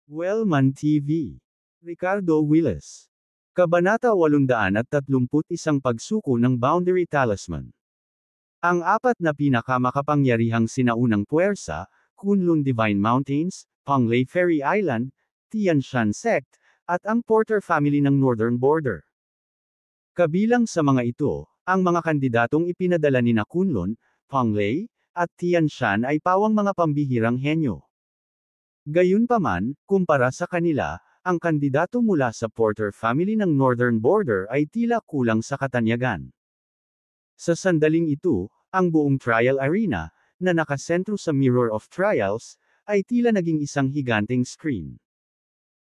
Wellman TV. Ricardo Willis. Kabanata 831 Pagsuko ng Boundary Talisman. Ang apat na pinakamakapangyarihang sinaunang puwersa, Kunlun Divine Mountains, Panglay Fairy Island, Tian Shan Sect, at ang Porter family ng Northern Border. Kabilang sa mga ito, ang mga kandidatong ipinadala ni Kunlun, Panglay, at Tian Shan ay pawang mga pambihirang henyo. Gayunpaman, kumpara sa kanila, ang kandidato mula sa Porter family ng Northern Border ay tila kulang sa katanyagan. Sa sandaling ito, ang buong trial arena, na nakasentro sa Mirror of Trials, ay tila naging isang higanteng screen.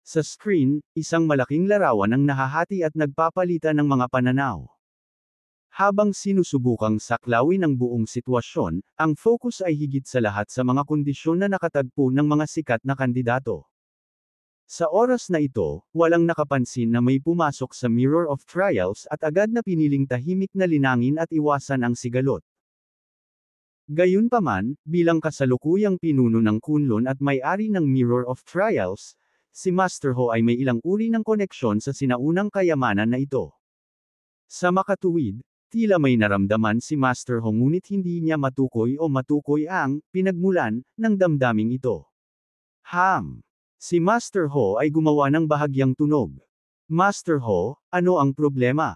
Sa screen, isang malaking larawan ang nahahati at nagpapalitan ng mga pananaw. Habang sinusubukang saklawin ang buong sitwasyon, ang focus ay higit sa lahat sa mga kondisyon na nakatagpo ng mga sikat na kandidato. Sa oras na ito, walang nakapansin na may pumasok sa Mirror of Trials at agad na piniling tahimik na linangin at iwasan ang sigalot. Gayunpaman, bilang kasalukuyang pinuno ng Kunlun at may-ari ng Mirror of Trials, si Master Ho ay may ilang uri ng koneksyon sa sinaunang kayamanan na ito. Sa makatuwid, tila may naramdaman si Master Ho ngunit hindi niya matukoy ang pinagmulan ng damdaming ito. Si Master Ho ay gumawa ng bahagyang tunog. Master Ho, ano ang problema?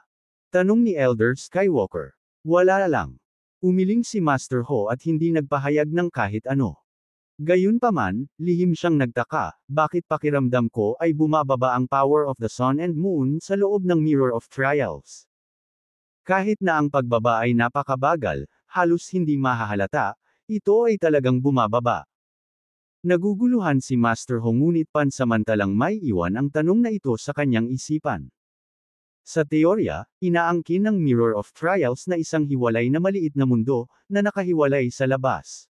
Tanong ni Elder Skywalker. Wala lang. Umiling si Master Ho at hindi nagpahayag ng kahit ano. Gayunpaman, lihim siyang nagtaka, bakit pakiramdam ko ay bumababa ang power of the sun and moon sa loob ng Mirror of Trials. Kahit na ang pagbaba ay napakabagal, halos hindi mahahalata, ito ay talagang bumababa. Naguguluhan si Master Ho ngunit pansamantalang may iwan ang tanong na ito sa kanyang isipan. Sa teorya, inaangkin ng Mirror of Trials na isang hiwalay na maliit na mundo, na nakahiwalay sa labas.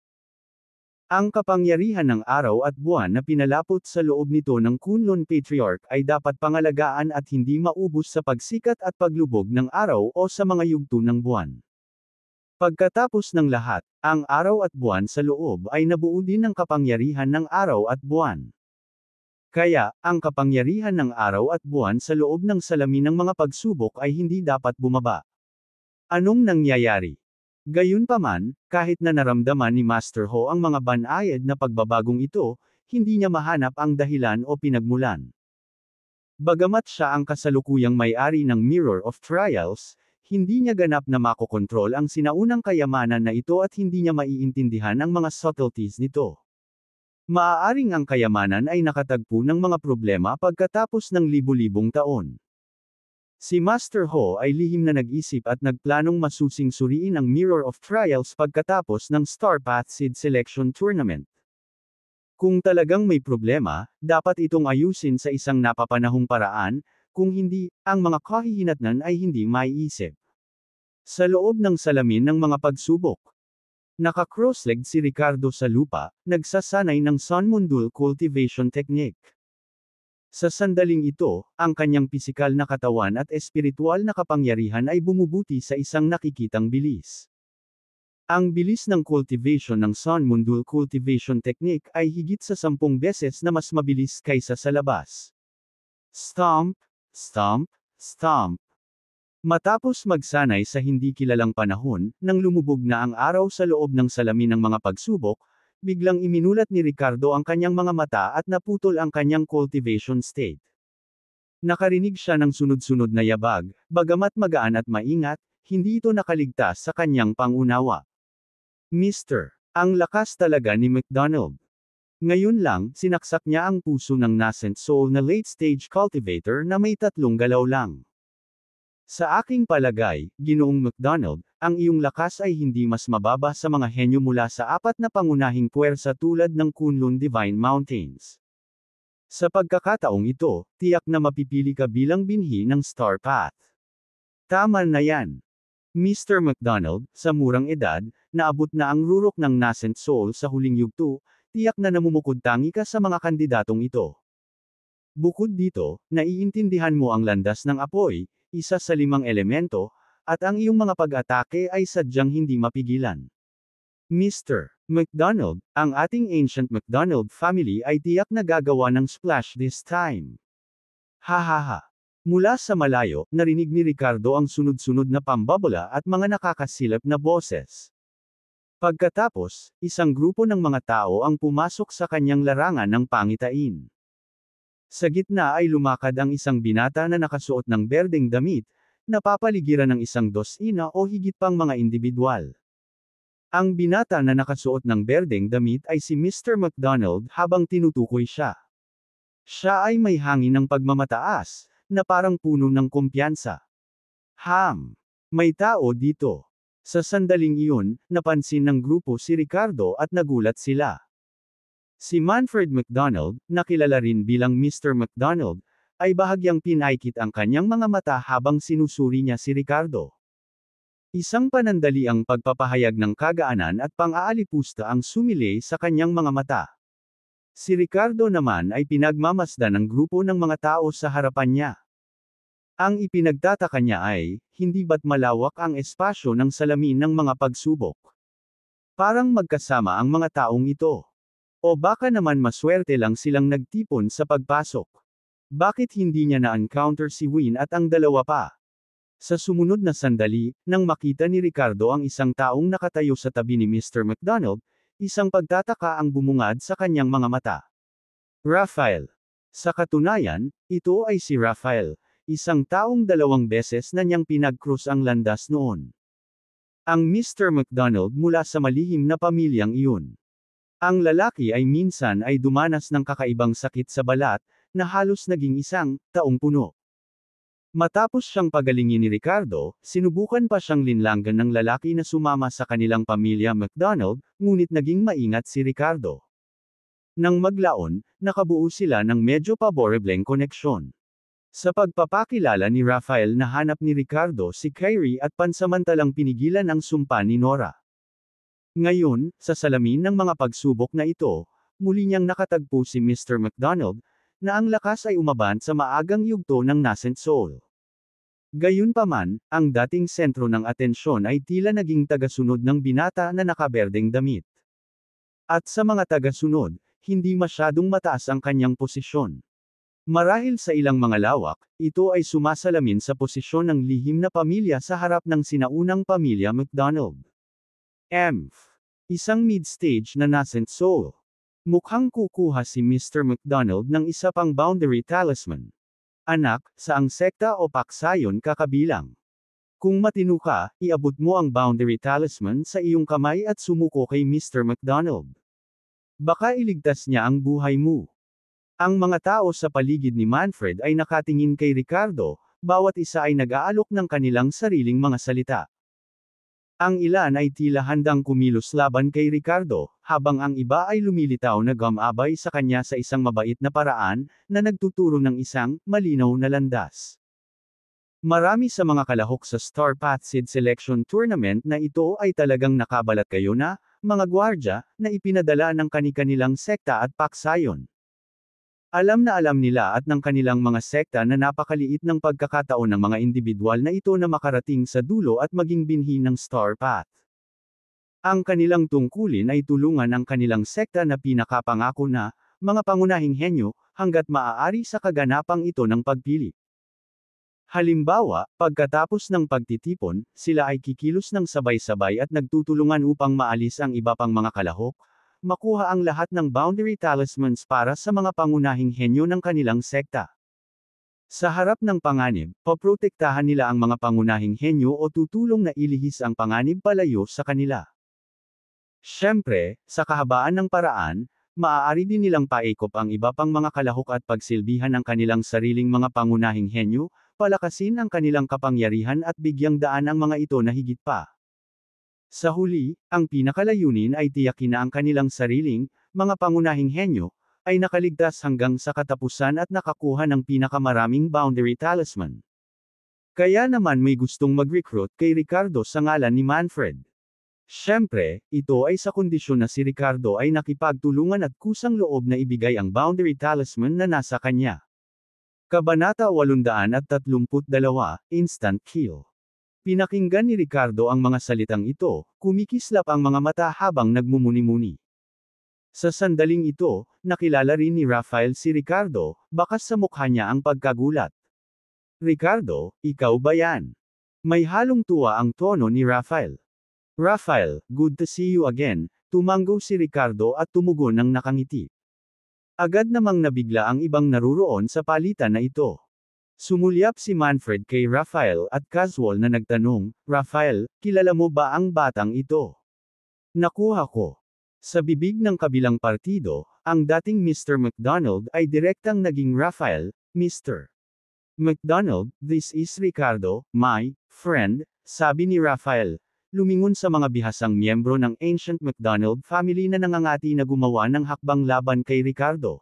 Ang kapangyarihan ng araw at buwan na pinalapot sa loob nito ng Kunlun Patriarch ay dapat pangalagaan at hindi maubos sa pagsikat at paglubog ng araw o sa mga yugto ng buwan. Pagkatapos ng lahat, ang araw at buwan sa loob ay nabuo din ng kapangyarihan ng araw at buwan. Kaya, ang kapangyarihan ng araw at buwan sa loob ng salamin ng mga pagsubok ay hindi dapat bumaba. Anong nangyayari? Gayunpaman, kahit na naramdaman ni Master Ho ang mga banayad na pagbabagong ito, hindi niya mahanap ang dahilan o pinagmulan. Bagamat siya ang kasalukuyang may-ari ng Mirror of Trials, hindi niya ganap na makokontrol ang sinaunang kayamanan na ito at hindi niya maiintindihan ang mga subtleties nito. Maaaring ang kayamanan ay nakatagpo ng mga problema pagkatapos ng libu-libong taon. Si Master Ho ay lihim na nag-isip at nagplanong masusing suriin ang Mirror of Trials pagkatapos ng Star Path Seed Selection Tournament. Kung talagang may problema, dapat itong ayusin sa isang napapanahong paraan, kung hindi, ang mga kahihinatnan ay hindi maiisip. Sa loob ng salamin ng mga pagsubok. Naka-cross-legged si Ricardo sa lupa, nagsasanay ng Sun Mundul Cultivation Technique. Sa sandaling ito, ang kanyang pisikal na katawan at espiritual na kapangyarihan ay bumubuti sa isang nakikitang bilis. Ang bilis ng cultivation ng Sun Mundul Cultivation Technique ay higit sa 10 beses na mas mabilis kaysa sa labas. Stomp, stomp, stomp. Matapos magsanay sa hindi kilalang panahon, nang lumubog na ang araw sa loob ng salamin ng mga pagsubok, biglang iminulat ni Ricardo ang kanyang mga mata at naputol ang kanyang cultivation state. Nakarinig siya ng sunod-sunod na yabag, bagamat magaan at maingat, hindi ito nakaligtas sa kanyang pangunawa. Mister, ang lakas talaga ni McDonald. Ngayon lang, sinaksak niya ang puso ng nascent soul na late-stage cultivator na may 3 galaw lang. Sa aking palagay, Ginoong McDonald, ang iyong lakas ay hindi mas mababa sa mga henyo mula sa 4 na pangunahing puwersa tulad ng Kunlun Divine Mountains. Sa pagkakataong ito, tiyak na mapipili ka bilang binhi ng Star Path. Tama na yan. Mr. McDonald, sa murang edad, naabot na ang rurok ng nascent soul sa huling yugto, tiyak na namumukod-tangi ka sa mga kandidatong ito. Bukod dito, naiintindihan mo ang landas ng apoy, isa sa 5 elemento, at ang iyong mga pag-atake ay sadyang hindi mapigilan. Mister, McDonald, ang ating ancient McDonald family ay tiyak na gagawa ng splash this time. Hahaha. Mula sa malayo, narinig ni Ricardo ang sunod-sunod na pambabala at mga nakakasilip na boses. Pagkatapos, isang grupo ng mga tao ang pumasok sa kanyang larangan ng pangitain. Sa gitna ay lumakad ang isang binata na nakasuot ng berdeng damit, napapaligiran ng isang dosina o higit pang mga individual. Ang binata na nakasuot ng berdeng damit ay si Mr. McDonald habang tinutukoy siya. Siya ay may hangin ng pagmamataas, na parang puno ng kumpiyansa. May tao dito. Sa sandaling iyon, napansin ng grupo si Ricardo at nagulat sila. Si Manfred McDonald, na kilala rin bilang Mr. McDonald, ay bahagyang pinaikit ang kanyang mga mata habang sinusuri niya si Ricardo. Isang panandaliang pagpapahayag ng kagaanan at pang-aalipusta ang sumilay sa kanyang mga mata. Si Ricardo naman ay pinagmamasdan ng grupo ng mga tao sa harapan niya. Ang ipinagtataka niya ay, hindi ba't malawak ang espasyo ng salamin ng mga pagsubok? Parang magkasama ang mga taong ito. O baka naman maswerte lang silang nagtipon sa pagpasok. Bakit hindi niya na-encounter si Win at ang dalawa pa? Sa sumunod na sandali, nang makita ni Ricardo ang isang taong nakatayo sa tabi ni Mr. McDonald, isang pagtataka ang bumungad sa kanyang mga mata. Raphael. Sa katunayan, ito ay si Raphael, isang taong 2 beses na niyang pinag-cross ang landas noon. Ang Mr. McDonald mula sa malihim na pamilyang iyon. Ang lalaki ay minsan ay dumanas ng kakaibang sakit sa balat, na halos naging isang taong puno. Matapos siyang pagalingin ni Ricardo, sinubukan pa siyang linlanggan ng lalaki na sumama sa kanilang pamilya McDonald, ngunit naging maingat si Ricardo. Nang maglaon, nakabuo sila ng medyo paborebleng koneksyon. Sa pagpapakilala ni Raphael nahanap ni Ricardo si Kyrie at pansamantalang pinigilan ang sumpa ni Nora. Ngayon, sa salamin ng mga pagsubok na ito, muli niyang nakatagpo si Mr. McDonald, na ang lakas ay umaban sa maagang yugto ng nascent soul. Gayunpaman, ang dating sentro ng atensyon ay tila naging tagasunod ng binata na nakaberdeng damit. At sa mga tagasunod, hindi masyadong mataas ang kanyang posisyon. Marahil sa ilang mga lawak, ito ay sumasalamin sa posisyon ng lihim na pamilya sa harap ng sinaunang pamilya McDonald. Isang mid-stage na nascent soul. Mukhang kukuha si Mr. McDonald ng isa pang boundary talisman. Anak, saang sekta o paksayon ka kabilang? Kung matino ka, iabot mo ang boundary talisman sa iyong kamay at sumuko kay Mr. McDonald. Baka iligtas niya ang buhay mo. Ang mga tao sa paligid ni Manfred ay nakatingin kay Ricardo, bawat isa ay nag-aalok ng kanilang sariling mga salita. Ang ilan ay tila handang kumilos laban kay Ricardo, habang ang iba ay lumilitaw na gumabay sa kanya sa isang mabait na paraan, na nagtuturo ng isang malinaw na landas. Marami sa mga kalahok sa Star Path Seed Selection Tournament na ito ay talagang nakabalat kayo na, mga gwardya, na ipinadala ng kani-kanilang sekta at paksayon. Alam na alam nila at ng kanilang mga sekta na napakaliit ng pagkakataon ng mga individual na ito na makarating sa dulo at maging binhi ng Star Path. Ang kanilang tungkulin ay tulungan ang kanilang sekta na pinakapangako na, mga pangunahing henyo, hanggat maaari sa kaganapang ito ng pagpili. Halimbawa, pagkatapos ng pagtitipon, sila ay kikilos ng sabay-sabay at nagtutulungan upang maalis ang iba pang mga kalahok, makuha ang lahat ng boundary talismans para sa mga pangunahing henyo ng kanilang sekta. Sa harap ng panganib, poprotektahan nila ang mga pangunahing henyo o tutulong na ilihis ang panganib palayo sa kanila. Siyempre, sa kahabaan ng paraan, maaari din nilang paikop ang iba pang mga kalahok at pagsilbihan ang kanilang sariling mga pangunahing henyo, palakasin ang kanilang kapangyarihan at bigyang daan ang mga ito na higit pa. Sa huli, ang pinakalayunin ay tiyakin na ang kanilang sariling, mga pangunahing henyo, ay nakaligtas hanggang sa katapusan at nakakuha ng pinakamaraming boundary talisman. Kaya naman may gustong mag-recruit kay Ricardo sa ngalan ni Manfred. Siyempre, ito ay sa kondisyon na si Ricardo ay nakipagtulungan at kusang loob na ibigay ang boundary talisman na nasa kanya. Kabanata 832, Instant Kill. Pinakinggan ni Ricardo ang mga salitang ito, kumikislap ang mga mata habang nagmumuni-muni. Sa sandaling ito, nakilala rin ni Rafael si Ricardo, bakas sa mukha niya ang pagkagulat. Ricardo, ikaw ba yan? May halong tuwa ang tono ni Rafael. Rafael, good to see you again, tumango si Ricardo at tumugon ng nakangiti. Agad namang nabigla ang ibang naruroon sa palitan na ito. Sumulyap si Manfred kay Rafael at casual na nagtanong, Rafael, kilala mo ba ang batang ito? Nakuha ko. Sa bibig ng kabilang partido, ang dating Mr. McDonald ay direktang naging Rafael, Mr. McDonald, this is Ricardo, my friend, sabi ni Rafael. Lumingon sa mga bihasang miyembro ng Ancient McDonald family na nangangati na gumawa ng hakbang laban kay Ricardo.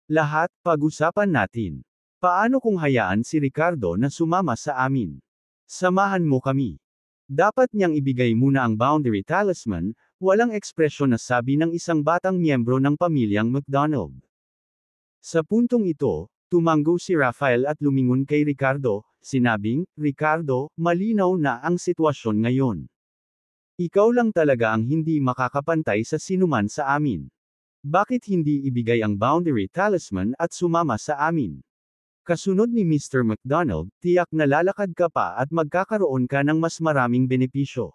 Lahat, pag-usapan natin. Paano kung hayaan si Ricardo na sumama sa amin? Samahan mo kami. Dapat niyang ibigay muna ang boundary talisman, walang ekspresyon na sabi ng isang batang miyembro ng pamilyang McDonald. Sa puntong ito, tumango si Rafael at lumingon kay Ricardo, sinabing, Ricardo, malinaw na ang sitwasyon ngayon. Ikaw lang talaga ang hindi makakapantay sa sinuman sa amin. Bakit hindi ibigay ang boundary talisman at sumama sa amin? Kasunod ni Mr. McDonald, tiyak na lalakad ka pa at magkakaroon ka ng mas maraming benepisyo.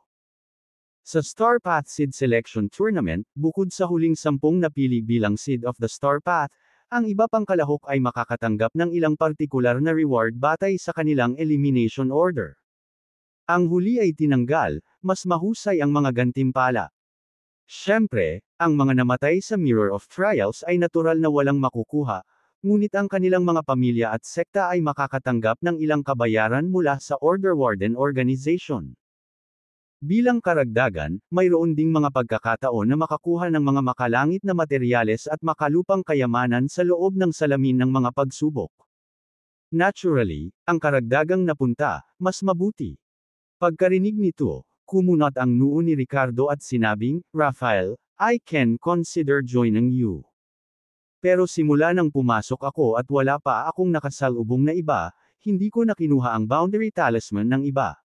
Sa Star Path Seed Selection Tournament, bukod sa huling 10 napili bilang Seed of the Star Path, ang iba pang kalahok ay makakatanggap ng ilang partikular na reward batay sa kanilang elimination order. Ang huli ay tinanggal, mas mahusay ang mga gantimpala. Siyempre, ang mga namatay sa Mirror of Trials ay natural na walang makukuha, ngunit ang kanilang mga pamilya at sekta ay makakatanggap ng ilang kabayaran mula sa Order Warden Organization. Bilang karagdagan, mayroon ding mga pagkakataon na makakuha ng mga makalangit na materyales at makalupang kayamanan sa loob ng salamin ng mga pagsubok. Naturally, ang karagdagang napunta, mas mabuti. Pagkarinig nito, kumunat ang noo ni Ricardo at sinabing, Rafael, I can consider joining you. Pero simula nang pumasok ako at wala pa akong nakasalubong na iba, hindi ko na kinuha ang boundary talisman ng iba.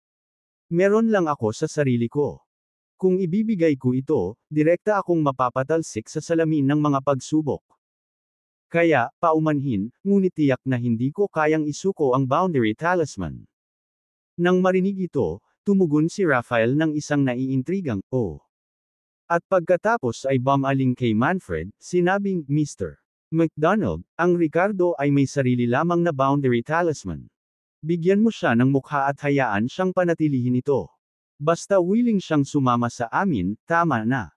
Meron lang ako sa sarili ko. Kung ibibigay ko ito, direkta akong mapapatalsik sa salamin ng mga pagsubok. Kaya, paumanhin, ngunit tiyak na hindi ko kayang isuko ang boundary talisman. Nang marinig ito, tumugon si Rafael ng isang naiintrigang, oh. At pagkatapos ay bumaling kay Manfred, sinabing, Mr. McDonald, ang Ricardo ay may sarili lamang na boundary talisman. Bigyan mo siya ng mukha at hayaan siyang panatilihin ito. Basta willing siyang sumama sa amin, tama na.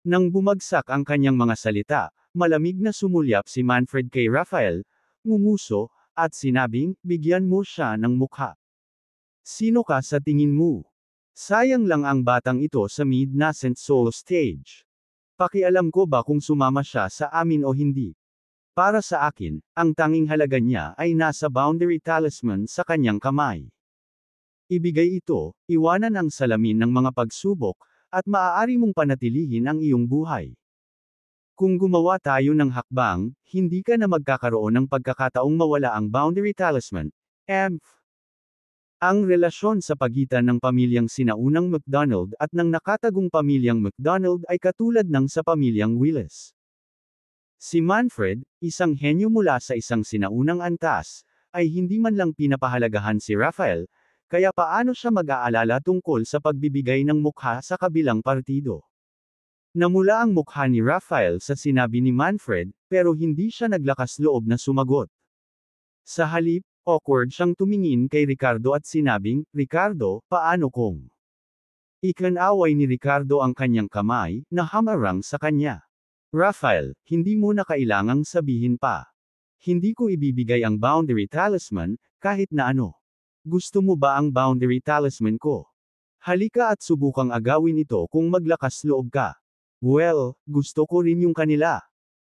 Nang bumagsak ang kanyang mga salita, malamig na sumulyap si Manfred kay Rafael, ngumuso, at sinabing, bigyan mo siya ng mukha. Sino ka sa tingin mo? Sayang lang ang batang ito sa mid-nascent soul stage. Pakialam ko ba kung sumama siya sa amin o hindi? Para sa akin, ang tanging halaga niya ay nasa boundary talisman sa kanyang kamay. Ibigay ito, iwanan ang salamin ng mga pagsubok, at maaari mong panatilihin ang iyong buhay. Kung gumawa tayo ng hakbang, hindi ka na magkakaroon ng pagkakataong mawala ang boundary talisman. Ang relasyon sa pagitan ng pamilyang sinaunang McDonald at ng nakatagong pamilyang McDonald ay katulad ng sa pamilyang Willis. Si Manfred, isang henyo mula sa isang sinaunang antas, ay hindi man lang pinapahalagahan si Rafael, kaya paano siya mag-aalala tungkol sa pagbibigay ng mukha sa kabilang partido. Namula ang mukha ni Rafael sa sinabi ni Manfred, pero hindi siya naglakas loob na sumagot. Sa halip, awkward siyang tumingin kay Ricardo at sinabing, Ricardo, paano kung? Ikinaway ni Ricardo ang kanyang kamay, na hamarang sa kanya. Rafael, hindi mo na kailangang sabihin pa. Hindi ko ibibigay ang boundary talisman, kahit na ano. Gusto mo ba ang boundary talisman ko? Halika at subukang agawin ito kung maglakas loob ka. Well, gusto ko rin yung kanila.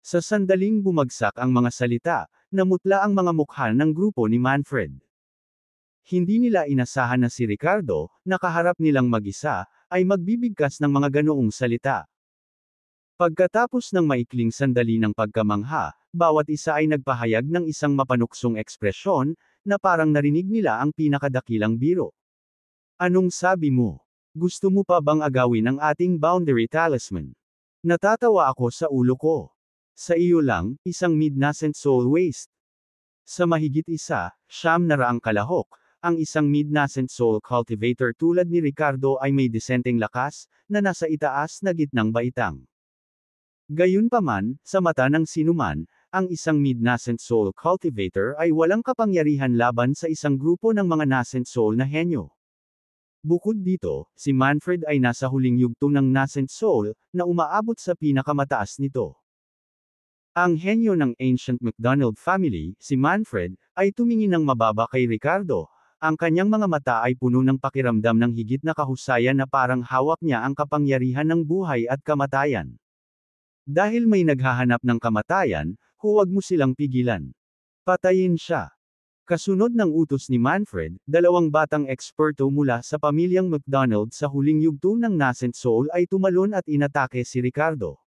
Sa sandaling bumagsak ang mga salita, namutla ang mga mukha ng grupo ni Manfred. Hindi nila inasahan na si Ricardo, nakaharap nilang mag-isa, ay magbibigkas ng mga ganoong salita. Pagkatapos ng maikling sandali ng pagkamangha, bawat isa ay nagpahayag ng isang mapanuksong ekspresyon, na parang narinig nila ang pinakadakilang biro. Anong sabi mo? Gusto mo pa bang agawin ang ating boundary talisman? Natatawa ako sa ulo ko. Sa iyo lang, isang mid-nascent soul waste. Sa mahigit isa, 900 kalahok, ang isang mid-nascent soul cultivator tulad ni Ricardo ay may disenteng lakas, na nasa itaas na gitnang baitang. Gayunpaman, sa mata ng sinuman, ang isang mid-nascent soul cultivator ay walang kapangyarihan laban sa isang grupo ng mga nascent soul na henyo. Bukod dito, si Manfred ay nasa huling yugto ng nascent soul, na umaabot sa pinakamataas nito. Ang henyo ng Ancient MacDonald family, si Manfred, ay tumingin ng mababa kay Ricardo. Ang kanyang mga mata ay puno ng pakiramdam ng higit na kahusayan na parang hawak niya ang kapangyarihan ng buhay at kamatayan. Dahil may naghahanap ng kamatayan, huwag mo silang pigilan. Patayin siya. Kasunod ng utos ni Manfred, 2 batang eksperto mula sa pamilyang MacDonald sa huling yugto ng nascent soul ay tumalon at inatake si Ricardo.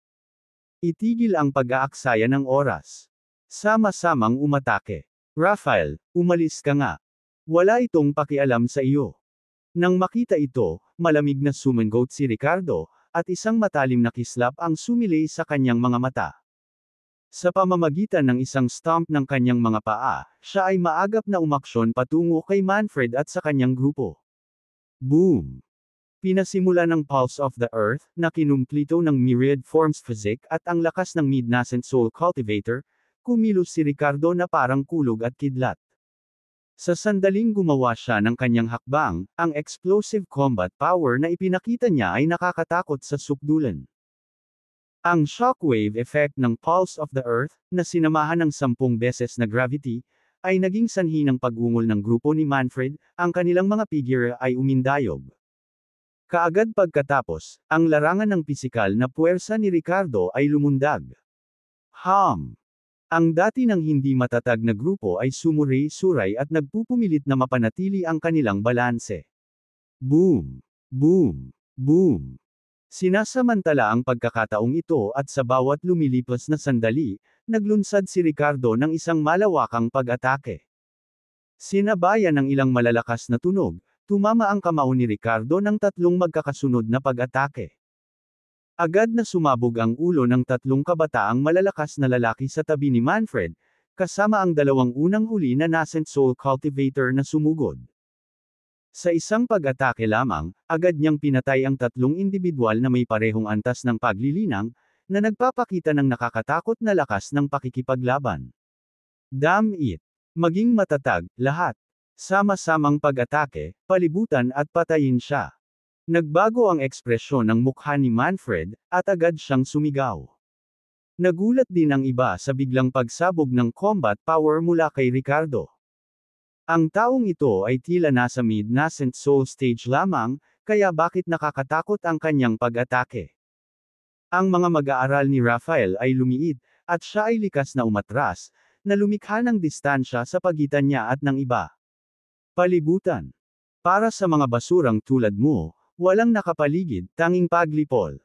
Itigil ang pag-aaksaya ng oras. Sama-samang umatake. Raphael, umalis ka nga. Wala itong pakialam sa iyo. Nang makita ito, malamig na sumangot si Ricardo, at isang matalim na kislap ang sumilay sa kanyang mga mata. Sa pamamagitan ng isang stomp ng kanyang mga paa, siya ay maagap na umaksyon patungo kay Manfred at sa kanyang grupo. Boom! Pinasimula ng Pulse of the Earth, na kinumplito ng myriad forms physic at ang lakas ng mid-nascent soul cultivator, kumilos si Ricardo na parang kulog at kidlat. Sa sandaling gumawa siya ng kanyang hakbang, ang explosive combat power na ipinakita niya ay nakakatakot sa sukdulan. Ang shockwave effect ng Pulse of the Earth, na sinamahan ng 10 beses na gravity, ay naging sanhi ng pag-ungol ng grupo ni Manfred. Ang kanilang mga figure ay umindayog. Kaagad pagkatapos, ang larangan ng pisikal na puwersa ni Ricardo ay lumundag. Ang dati ng hindi matatag na grupo ay sumuray-suray at nagpupumilit na mapanatili ang kanilang balanse. Boom! Boom! Boom! Sinasamantala ang pagkakataong ito at sa bawat lumilipas na sandali, naglunsad si Ricardo ng isang malawakang pag-atake. Sinabayan ng ilang malalakas na tunog, tumama ang kamao ni Ricardo ng 3 magkakasunod na pag-atake. Agad na sumabog ang ulo ng 3 kabataang malalakas na lalaki sa tabi ni Manfred, kasama ang 2 unang huli na nascent soul cultivator na sumugod. Sa isang pag-atake lamang, agad niyang pinatay ang 3 individual na may parehong antas ng paglilinang, na nagpapakita ng nakakatakot na lakas ng pakikipaglaban. Damn it! Maging matatag, lahat. Sama-samang pag-atake, palibutan at patayin siya. Nagbago ang ekspresyon ng mukha ni Manfred, at agad siyang sumigaw. Nagulat din ang iba sa biglang pagsabog ng combat power mula kay Ricardo. Ang taong ito ay tila nasa mid-nascent soul stage lamang, kaya bakit nakakatakot ang kanyang pag-atake? Ang mga mag-aaral ni Raphael ay lumiit, at siya ay likas na umatras, na lumikha ng distansya sa pagitan niya at ng iba. Palibutan. Para sa mga basurang tulad mo, walang nakapaligid, tanging paglipol.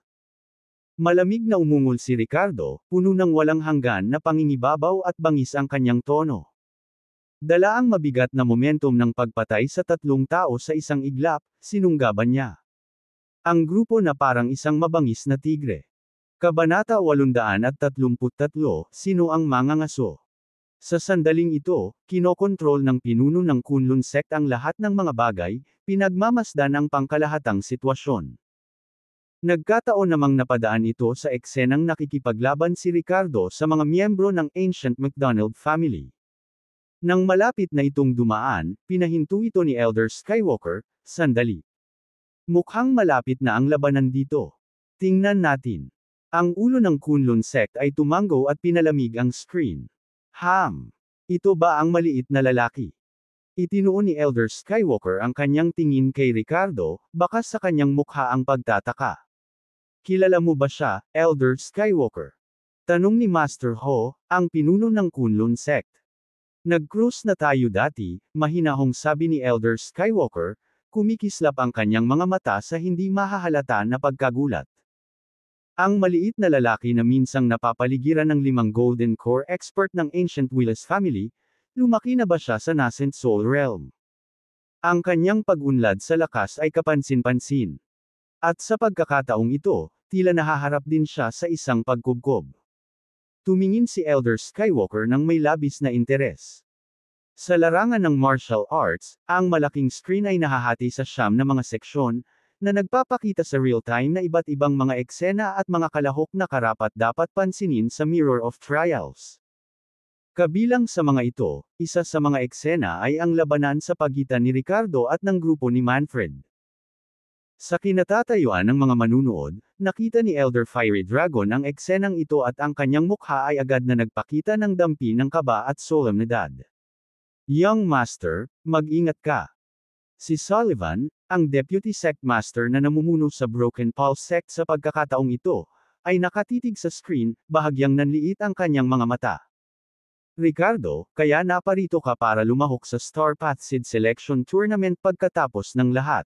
Malamig na umungol si Ricardo, puno ng walang hanggan na pangingibabaw at bangis ang kanyang tono. Dala ang mabigat na momentum ng pagpatay sa 3 tao sa isang iglap, sinunggaban niya. Ang grupo na parang isang mabangis na tigre. Kabanata 833, Sino ang mangangaso? Sa sandaling ito, kinokontrol ng pinuno ng Kunlun sect ang lahat ng mga bagay, pinagmamasdan ang pangkalahatang sitwasyon. Nagkataon namang napadaan ito sa eksenang nakikipaglaban si Ricardo sa mga miyembro ng Ancient MacDonald family. Nang malapit na itong dumaan, pinahinto ito ni Elder Skywalker. Sandali. Mukhang malapit na ang labanan dito. Tingnan natin. Ang ulo ng Kunlun sect ay tumango at pinalamig ang screen. Ito ba ang maliit na lalaki? Itinuon ni Elder Skywalker ang kanyang tingin kay Ricardo, bakas sa kanyang mukha ang pagtataka. Kilala mo ba siya, Elder Skywalker? Tanong ni Master Ho, ang pinuno ng Kunlun sect. Nag-cruise na tayo dati, mahinahong sabi ni Elder Skywalker, kumikislap ang kanyang mga mata sa hindi mahahalata na pagkagulat. Ang maliit na lalaki na minsang napapaligiran ng 5 Golden Core expert ng Ancient Willis family, lumaki na ba siya sa nascent soul realm? Ang kanyang pag-unlad sa lakas ay kapansin-pansin. At sa pagkakataong ito, tila nahaharap din siya sa isang pagkubkob. Tumingin si Elder Skywalker ng may labis na interes. Sa larangan ng martial arts, ang malaking screen ay nahahati sa 9 na mga seksyon, na nagpapakita sa real-time na iba't ibang mga eksena at mga kalahok na karapat-dapat pansinin sa Mirror of Trials. Kabilang sa mga ito, isa sa mga eksena ay ang labanan sa pagitan ni Ricardo at ng grupo ni Manfred. Sa kinatatayuan ng mga manunood, nakita ni Elder Fiery Dragon ang eksenang ito at ang kanyang mukha ay agad na nagpakita ng dampi ng kaba at solemnidad. Young Master, mag-ingat ka. Si Sullivan, ang Deputy Sect Master na namumuno sa Broken Pulse Sect sa pagkakataong ito, ay nakatitig sa screen, bahagyang nanliit ang kanyang mga mata. Ricardo, kaya naparito ka para lumahok sa Star Path Seed Selection Tournament pagkatapos ng lahat.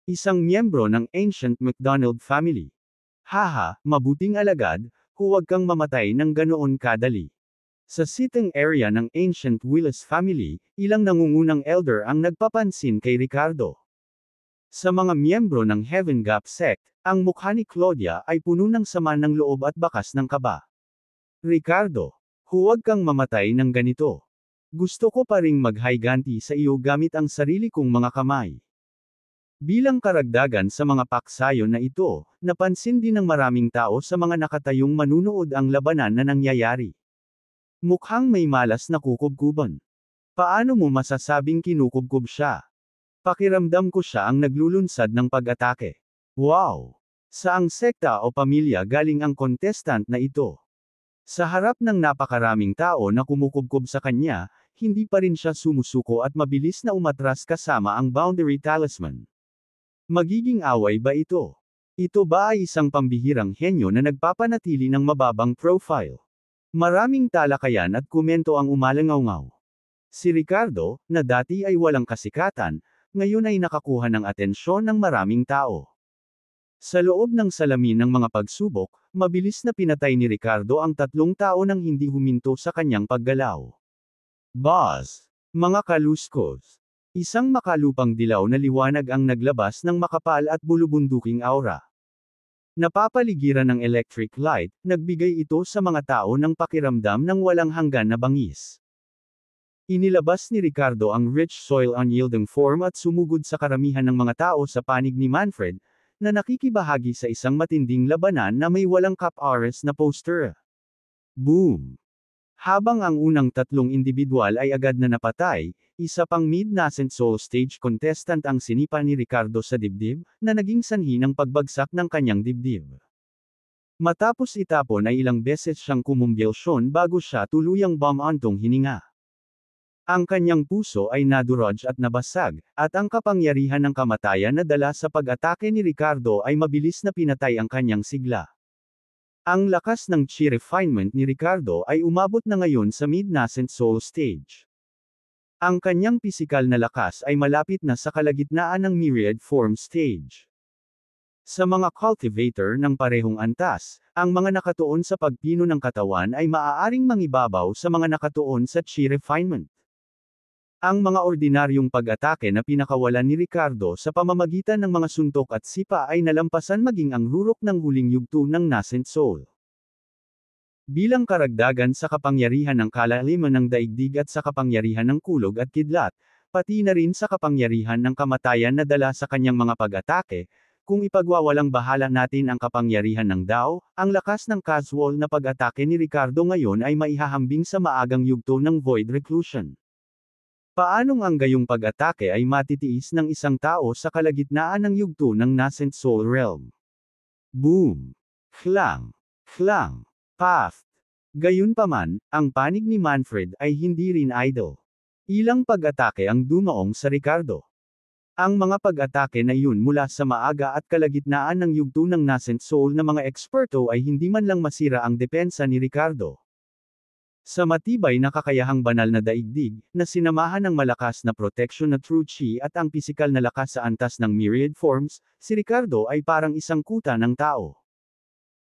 Isang miyembro ng Ancient MacDonald family. Haha, mabuting alagad, huwag kang mamatay ng ganoon kadali. Sa sitting area ng Ancient Willis family, ilang nangungunang elder ang nagpapansin kay Ricardo. Sa mga miyembro ng Heaven Gap Sect, ang mukha ni Claudia ay puno ng sama ng loob at bakas ng kaba. Ricardo, huwag kang mamatay ng ganito. Gusto ko pa ring maghiganti sa iyo gamit ang sarili kong mga kamay. Bilang karagdagan sa mga paksayon na ito, napansin din ng maraming tao sa mga nakatayong manunood ang labanan na nangyayari. Mukhang may malas na kukubkuban. Paano mo masasabing kinukubkub siya? Pakiramdam ko siya ang naglulunsad ng pag-atake. Wow! Saang sekta o pamilya galing ang contestant na ito? Sa harap ng napakaraming tao na kumukubkob sa kanya, hindi pa rin siya sumusuko at mabilis na umatras kasama ang Boundary Talisman. Magiging away ba ito? Ito ba ay isang pambihirang henyo na nagpapanatili ng mababang profile? Maraming talakayan at komento ang umalangaw-ngaw. Si Ricardo, na dati ay walang kasikatan, ngayon ay nakakuha ng atensyon ng maraming tao. Sa loob ng salamin ng mga pagsubok, mabilis na pinatay ni Ricardo ang 3 tao nang hindi huminto sa kanyang paggalaw. Boss! Mga kaluskos! Isang makalupang dilaw na liwanag ang naglabas ng makapal at bulubunduking aura. Napapaligiran ng electric light, nagbigay ito sa mga tao ng pakiramdam ng walang hanggan na bangis. Inilabas ni Ricardo ang rich soil unyielding form at sumugod sa karamihan ng mga tao sa panig ni Manfred, na nakikibahagi sa isang matinding labanan na may walang cap-ares na poster. Boom! Habang ang unang 3 individual ay agad na napatay, isa pang mid-nascent soul stage contestant ang sinipa ni Ricardo sa dibdib, na naging sanhi ng pagbagsak ng kanyang dibdib. Matapos itapon ay ilang beses siyang kumumbelsyon bago siya tuluyang bumantong hininga. Ang kanyang puso ay nadurog at nabasag, at ang kapangyarihan ng kamatayan na dala sa pag-atake ni Ricardo ay mabilis na pinatay ang kanyang sigla. Ang lakas ng chi refinement ni Ricardo ay umabot na ngayon sa mid-nascent soul stage. Ang kanyang pisikal na lakas ay malapit na sa kalagitnaan ng myriad form stage. Sa mga cultivator ng parehong antas, ang mga nakatuon sa pagpino ng katawan ay maaaring mangibabaw sa mga nakatuon sa chi refinement. Ang mga ordinaryong pag-atake na pinakawalan ni Ricardo sa pamamagitan ng mga suntok at sipa ay nalampasan maging ang rurok ng huling yugto ng nascent soul. Bilang karagdagan sa kapangyarihan ng kalaliman ng daigdig at sa kapangyarihan ng kulog at kidlat, pati na rin sa kapangyarihan ng kamatayan na dala sa kanyang mga pag-atake, kung ipagwawalang bahala natin ang kapangyarihan ng Dao, ang lakas ng casual na pag-atake ni Ricardo ngayon ay maihahambing sa maagang yugto ng Void Reclusion. Paanong ang gayong pag-atake ay matitiis ng isang tao sa kalagitnaan ng yugto ng nascent soul realm? Boom! Klang! Klang! Path! Gayunpaman, ang panig ni Manfred ay hindi rin idle. Ilang pag-atake ang dumaong sa Ricardo. Ang mga pag-atake na iyon mula sa maaga at kalagitnaan ng yugto ng nascent soul na mga eksperto ay hindi man lang masira ang depensa ni Ricardo. Sa matibay na kakayahang banal na daigdig, na sinamahan ng malakas na protection na true chi at ang pisikal na lakas sa antas ng myriad forms, si Ricardo ay parang isang kuta ng tao.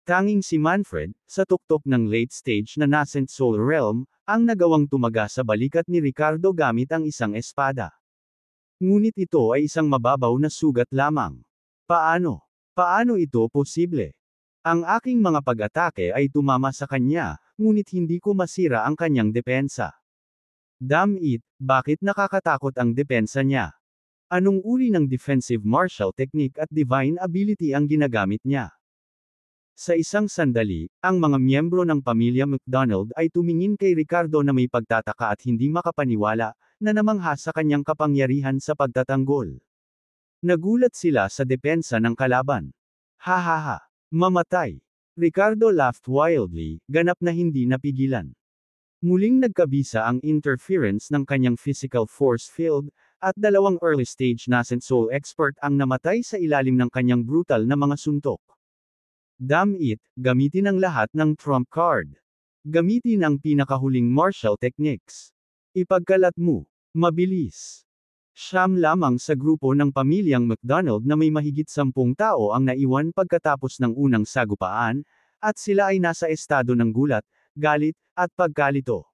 Tanging si Manfred, sa tuktok ng late stage na nascent soul realm, ang nagawang tumaga sa balikat ni Ricardo gamit ang isang espada. Ngunit ito ay isang mababaw na sugat lamang. Paano? Paano ito posible? Ang aking mga pag-atake ay tumama sa kanya, ngunit hindi ko masira ang kanyang depensa. Damn it, bakit nakakatakot ang depensa niya? Anong uri ng defensive martial technique at divine ability ang ginagamit niya? Sa isang sandali, ang mga miyembro ng pamilya McDonald ay tumingin kay Ricardo na may pagtataka at hindi makapaniwala, na namangha sa kanyang kapangyarihan sa pagtatanggol. Nagulat sila sa depensa ng kalaban. Hahaha. Mamatay. Ricardo laughed wildly, ganap na hindi napigilan. Muling nagkabisa ang interference ng kanyang physical force field, at dalawang early-stage nascent soul expert ang namatay sa ilalim ng kanyang brutal na mga suntok. Damn it, gamitin ang lahat ng trump card. Gamitin ang pinakahuling martial techniques. Ipagkalat mo. Mabilis. Siyam lamang sa grupo ng pamilyang McDonald na may mahigit 10 tao ang naiwan pagkatapos ng unang sagupaan, at sila ay nasa estado ng gulat, galit, at pagkalito.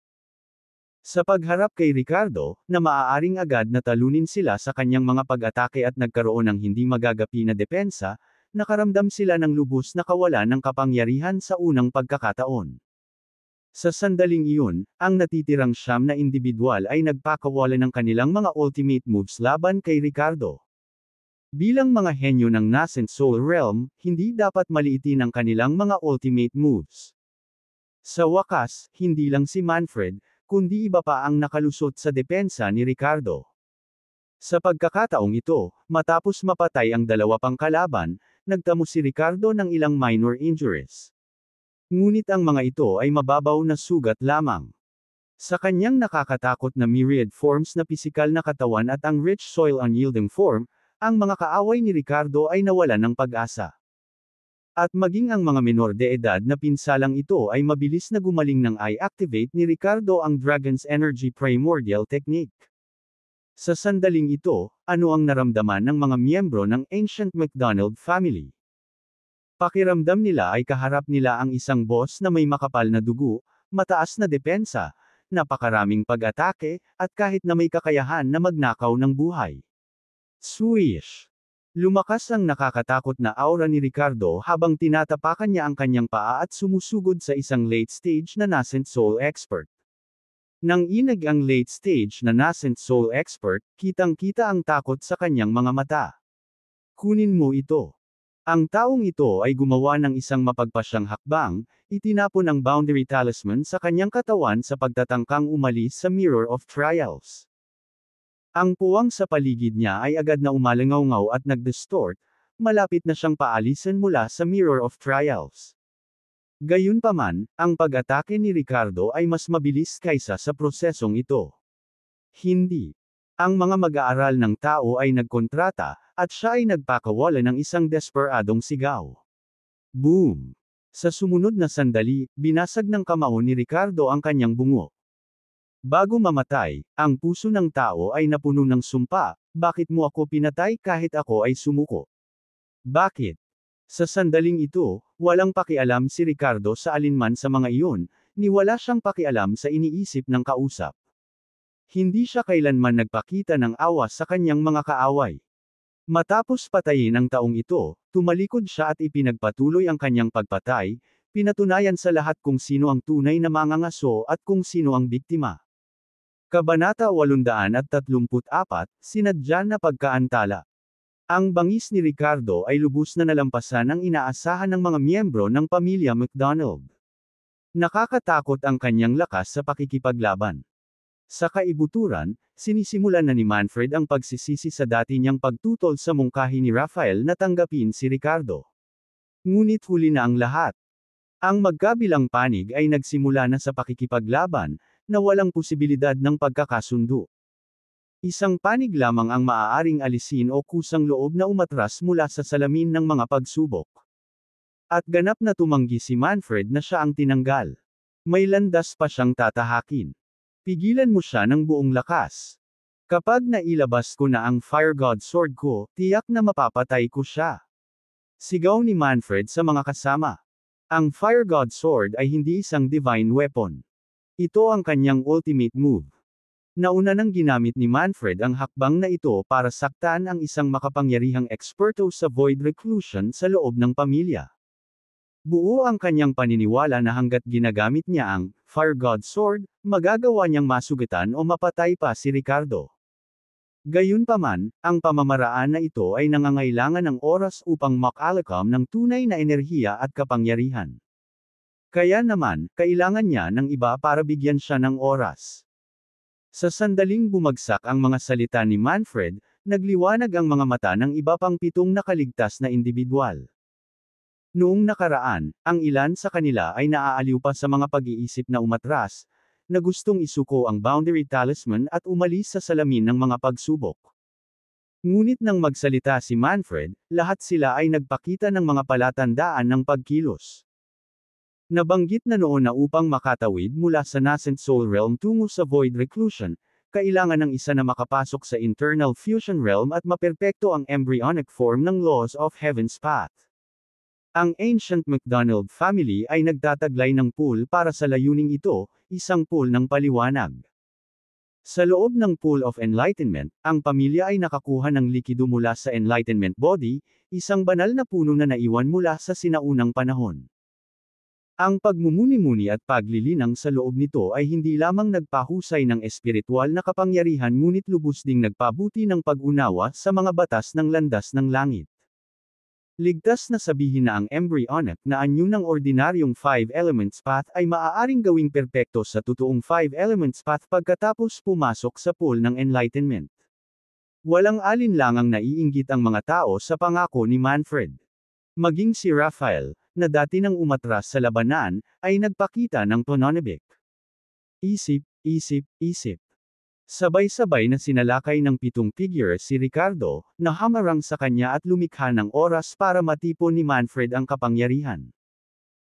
Sa pagharap kay Ricardo, na maaaring agad na talunin sila sa kanyang mga pag-atake at nagkaroon ng hindi magagapi na depensa, nakaramdam sila ng lubos na kawalan ng kapangyarihan sa unang pagkakataon. Sa sandaling iyon, ang natitirang siyam na individual ay nagpakawala ng kanilang mga ultimate moves laban kay Ricardo. Bilang mga henyo ng nascent soul realm, hindi dapat maliitin ang kanilang mga ultimate moves. Sa wakas, hindi lang si Manfred, kundi iba pa ang nakalusot sa depensa ni Ricardo. Sa pagkakataong ito, matapos mapatay ang dalawa pang kalaban, nagtamo si Ricardo ng ilang minor injuries. Ngunit ang mga ito ay mababaw na sugat lamang. Sa kanyang nakakatakot na myriad forms na pisikal na katawan at ang rich soil unyielding form, ang mga kaaway ni Ricardo ay nawalan ng pag-asa. At maging ang mga menor de edad na pinsalang ito ay mabilis na gumaling nang i-activate ni Ricardo ang Dragon's Energy Primordial Technique. Sa sandaling ito, ano ang naramdaman ng mga miyembro ng Ancient McDonald family? Pakiramdam nila ay kaharap nila ang isang boss na may makapal na dugo, mataas na depensa, napakaraming pag-atake, at kahit na may kakayahan na magnakaw ng buhay. Swish! Lumakas ang nakakatakot na aura ni Ricardo habang tinatapakan niya ang kanyang paa at sumusugod sa isang late stage na nascent soul expert. Nang inag ang late stage na nascent soul expert, kitang-kita ang takot sa kanyang mga mata. Kunin mo ito. Ang taong ito ay gumawa ng isang mapagpasyang hakbang, itinapon ang boundary talisman sa kanyang katawan sa pagtatangkang umalis sa Mirror of Trials. Ang puwang sa paligid niya ay agad na umalangaw at nag-distort, malapit na siyang paalisan mula sa Mirror of Trials. Gayunpaman, ang pag-atake ni Ricardo ay mas mabilis kaysa sa prosesong ito. Hindi. Ang mga mag-aaral ng tao ay nagkontrata, at siya ay nagpakawala ng isang desperadong sigaw. Boom! Sa sumunod na sandali, binasag ng kamao ni Ricardo ang kanyang bungo. Bago mamatay, ang puso ng tao ay napuno ng sumpa, bakit mo ako pinatay kahit ako ay sumuko? Bakit? Sa sandaling ito, walang pakialam si Ricardo sa alinman sa mga iyon, ni wala siyang pakialam sa iniisip ng kausap. Hindi siya kailanman nagpakita ng awa sa kanyang mga kaaway. Matapos patayin ang taong ito, tumalikod siya at ipinagpatuloy ang kanyang pagpatay, pinatunayan sa lahat kung sino ang tunay na mangangaso at kung sino ang biktima. Kabanata 834, Sinadya na Pagkaantala. Ang bangis ni Ricardo ay lubos na nalampasan ang inaasahan ng mga miyembro ng pamilya McDonald. Nakakatakot ang kanyang lakas sa pakikipaglaban. Sa kaibuturan, sinisimulan na ni Manfred ang pagsisisi sa dati niyang pagtutol sa mungkahi ni Raphael na tanggapin si Ricardo. Ngunit huli na ang lahat. Ang magkabilang panig ay nagsimula na sa pakikipaglaban, na walang posibilidad ng pagkakasundo. Isang panig lamang ang maaaring alisin o kusang loob na umatras mula sa salamin ng mga pagsubok. At ganap na tumanggi si Manfred na siya ang tinanggal. May landas pa siyang tatahakin. Pigilan mo siya ng buong lakas. Kapag nailabas ko na ang Fire God Sword ko, tiyak na mapapatay ko siya. Sigaw ni Manfred sa mga kasama. Ang Fire God Sword ay hindi isang divine weapon. Ito ang kanyang ultimate move. Nauna nang ginamit ni Manfred ang hakbang na ito para saktan ang isang makapangyarihang eksperto sa void reclusion sa loob ng pamilya. Buo ang kanyang paniniwala na hanggat ginagamit niya ang Fire God Sword, magagawa niyang masugatan o mapatay pa si Ricardo. Gayunpaman, ang pamamaraan na ito ay nangangailangan ng oras upang makalakam ng tunay na enerhiya at kapangyarihan. Kaya naman, kailangan niya ng iba para bigyan siya ng oras. Sa sandaling bumagsak ang mga salita ni Manfred, nagliwanag ang mga mata ng iba pang 7 nakaligtas na indibidwal. Noong nakaraan, ang ilan sa kanila ay naaaliw pa sa mga pag-iisip na umatras, na gustong isuko ang boundary talisman at umalis sa salamin ng mga pagsubok. Ngunit nang magsalita si Manfred, lahat sila ay nagpakita ng mga palatandaan ng pagkilos. Nabanggit na noon na upang makatawid mula sa nascent soul realm tungo sa void reclusion, kailangan ng isa na makapasok sa internal fusion realm at maperpekto ang embryonic form ng laws of heaven's path. Ang Ancient MacDonald family ay nagtataglay ng pool para sa layuning ito, isang pool ng paliwanag. Sa loob ng Pool of Enlightenment, ang pamilya ay nakakuha ng likido mula sa Enlightenment Body, isang banal na puno na naiwan mula sa sinaunang panahon. Ang pagmumuni-muni at paglilinang sa loob nito ay hindi lamang nagpahusay ng espiritual na kapangyarihan ngunit lubos ding nagpabuti ng pag-unawa sa mga batas ng landas ng langit. Ligtas na sabihin na ang embryonic na anyo ng ordinaryong 5 elements path ay maaaring gawing perpekto sa totoong 5 elements path pagkatapos pumasok sa pool ng enlightenment. Walang alinlangang naiinggit ang mga tao sa pangako ni Manfred. Maging si Raphael, na dati nang umatras sa labanan, ay nagpakita ng pananabik. Isip, isip, isip. Sabay-sabay na sinalakay ng 7 figure si Ricardo, na hamarang sa kanya at lumikha ng oras para matipon ni Manfred ang kapangyarihan.